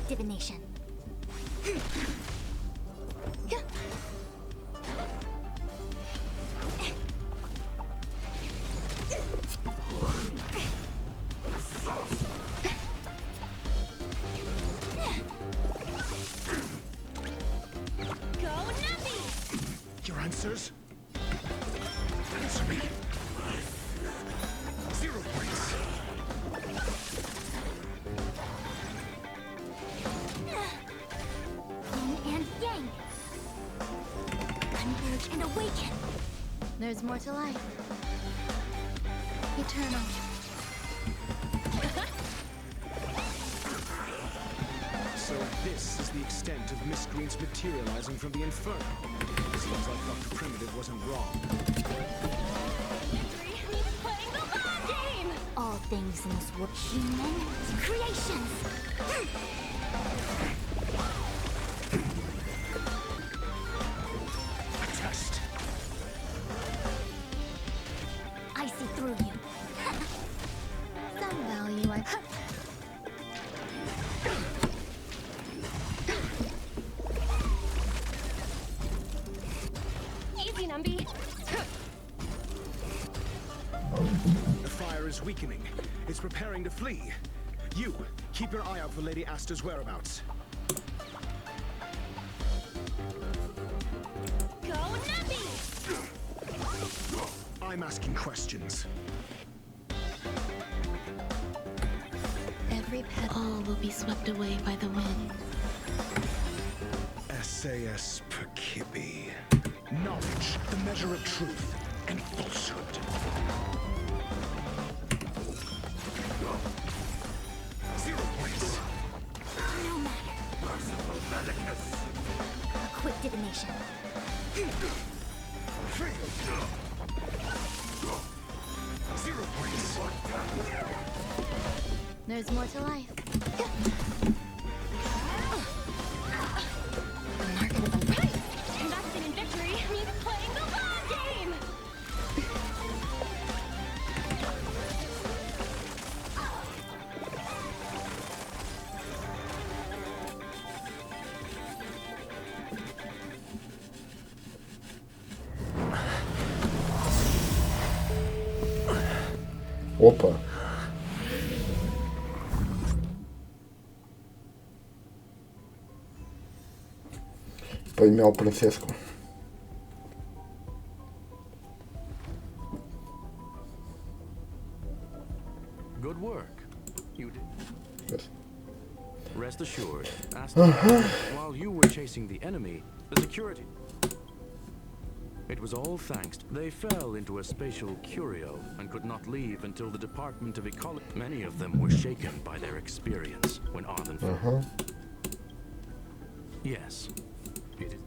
Divination. There's more to life. Eternal. So this is the extent of Miss Green's materializing from the Inferno. Seems like Dr. Primitive wasn't wrong. Playing the long game! All things in this world, human creations. A test. I see through you. Some value I... Easy, Numby. The fire is weakening. It's preparing to flee. You, keep your eye out for Lady Asta's whereabouts. Go, Numby! I'm asking questions. Every pet... All will be swept away by the wind. SAS Perkibi. Knowledge, the measure of truth and falsehood. 0 points. No matter. A quick divination. 0 points. There's more to life. Investing in victory means playing the long game! Опа. Поймал принцесску. Good work. You did. Yes. Rest assured, while you were chasing the enemy, the security... It was all thanks to... They fell into a spatial curio and could not leave until the Department of Ecology... Many of them were shaken by their experience when Arlen fell. Yes. It is.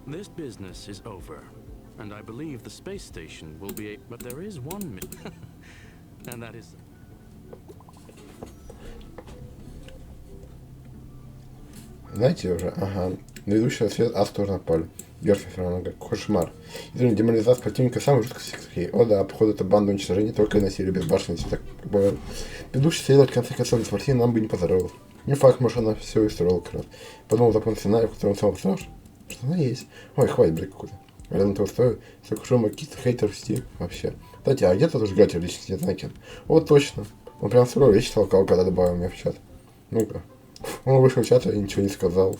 This business is over, and I believe the space station will be a... But there is one and that is... Знаете уже, на идущий свет Астор напали. Герфи все равно как кошмар. Извини, деморализация противника самый жуткий секрет. О да, походу это банда уничтожения только и носили безбашенности. Так, предыдущий следователь в конце концов с Мартиной нам бы не поздоровался. Не факт, может она все устроила как раз. Подумал запомнил сценарий, в котором сам страшно. Что она есть. Ой, хватит, блядь, какой-то. Рядом того стоит. Столько шума, каких-то хейтеров в сети вообще. Кстати, а где тот уж гатер личности, не знаю кем. Вот точно. Он прям сырой речь толкал, когда добавил меня в чат. Ну-ка. Он вышел в чат и ничего не сказал.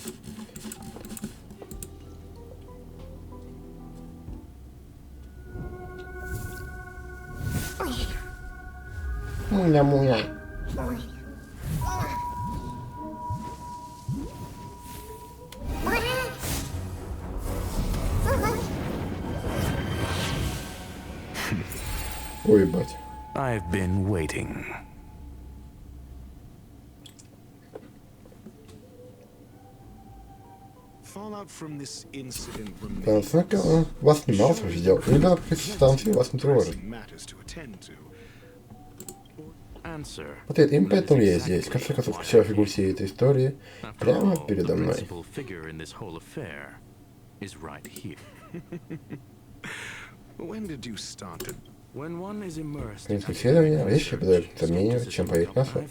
Муня-муня. Ой, ебать. I've been waiting. Он вас снимался, видел. Ребята, какие станции вас не тревожат. Вот это, именно поэтому я здесь. В конце концов, вся фигура всей этой истории прямо передо мной. Принцип исследования вещи подают сомнению, чем поверить на слово.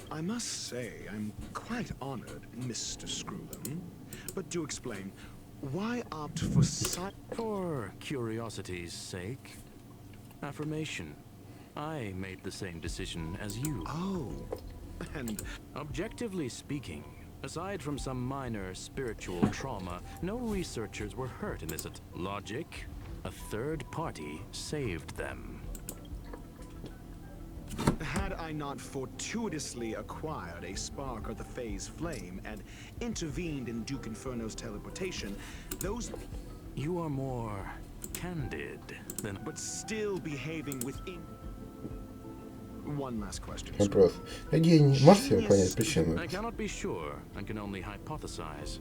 I must say, I'm quite honored, Mr. Screw'em. But do explain, why opt for For curiosity's sake. Affirmation. I made the same decision as you. Oh, and... Objectively speaking, aside from some minor spiritual trauma, no researchers were hurt in this logic. A third party saved them. Had I not fortuitously acquired a spark of the phase flame and intervened in Duke Inferno's teleportation, those... You are more candid than... But still behaving within... One last question. Вопрос. Гений, можете понять причину? I cannot be sure and can only hypothesize.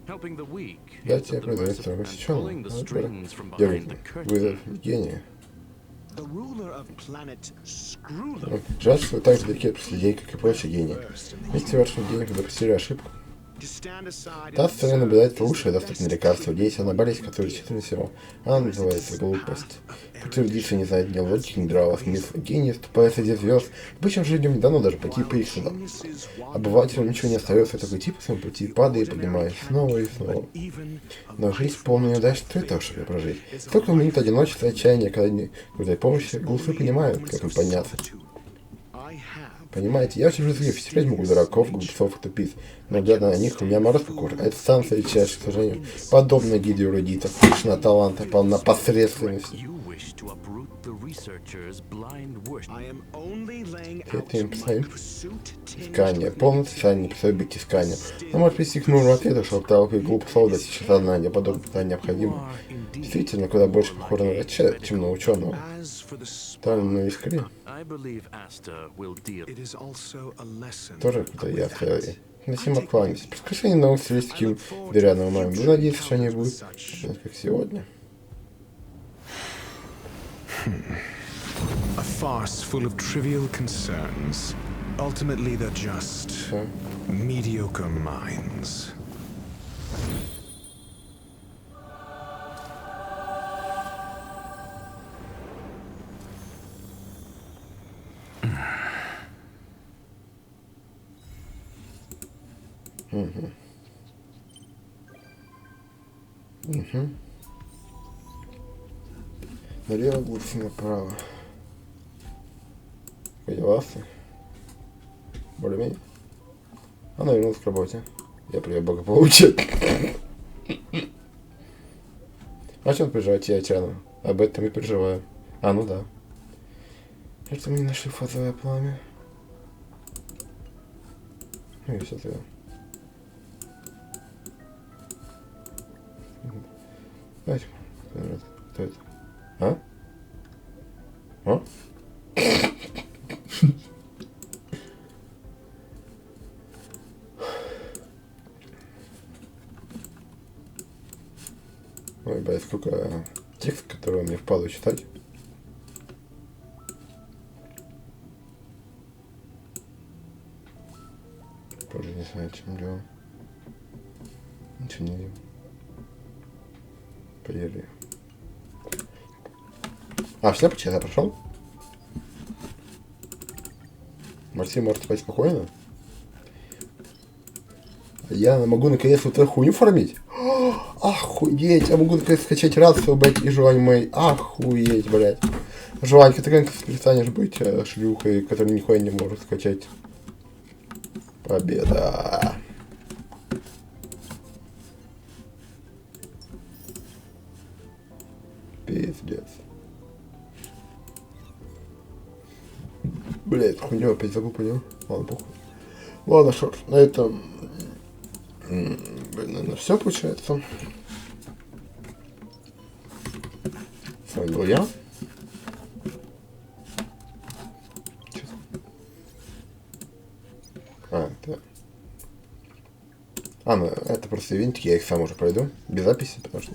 Helping the weak Дайте я произведу строго сечённого. Вызов гения. Жаль, что вы так же далеки от людей, как и прочие гении. Вместе вашим гением допустили ошибку. Та сторона наблюдает лучшее доступное лекарство, действие на болезнь, которая действительно всего. Она называется глупость. Подтвердиться не знает ни логики, ни здравого смысла. Гений вступает среди звезд. Обычным жизням не дано даже пойти по их следам. Обывателю ничего не остается, такой тип по своему пути падает и поднимаясь снова и снова. Но жизнь полная неудач стоит того, чтобы прожить. Только минут одиночества и отчаяния, когда не нужной помощи, глупцы понимают, как им подняться. Понимаете, я очень жив, терпеть могу дураков, глупцов и тупиц, но глядя на них, у меня мороз по коже. Эта станция редчайшая, к сожалению, подобно гиде эрудитов, лишена таланта, полна посредственности. Это им писаем. Искание. Полное социальное непособие искания. Но может привести к нужному ответу, чтобы толпы глупцов достичь сознания, подобно это необходимо. Действительно, куда больше похоже на врача, чем на ученого. Там на искре. Тоже кто я в теории. На всем откланяюсь. Предсказание новых стилистическим вероятным умом. Буду надеяться, что они будут как сегодня. A farce full of trivial concerns. Ultimately, they're just mediocre minds. Налево лучше направо. Поделался. Более-менее. Она вернулась к работе. Я привет благополучие. А чем переживаете, Атяну? Об этом и переживаю. А, ну да. Это мы не нашли фазовое пламя. Ну и все это. Давайте. Кто это? А? А? Ой, блядь, сколько текст, который мне впало читать. Тоже не знаю, чем дело. Ничего не делал. Поели. А, все, почему я прошел? Максим может спать спокойно? Я могу наконец вот эту хуйню фармить? Охуеть! Я могу наконец скачать рацию, блять, и Жуань мой. Охуеть, блять. Жуань, ты как перестанешь быть шлюхой, которая нихуя не может скачать. Победа. Пиздец. Блять, хуйня опять забыл, понял? Ладно, похуй. Ладно, шо, на этом... Наверное, все получается. С вами был я. Это... ну это просто винтики, я их сам уже пройду. Без записи, потому что...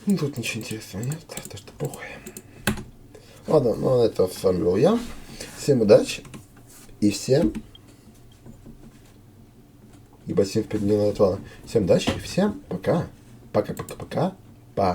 Ну, тут ничего интересного нет, так что похуй. Ладно, ну на этом с вами был я. Всем удачи. И всем... Ебать, всем впереди на плана. Всем удачи и всем пока. Пока-пока-пока.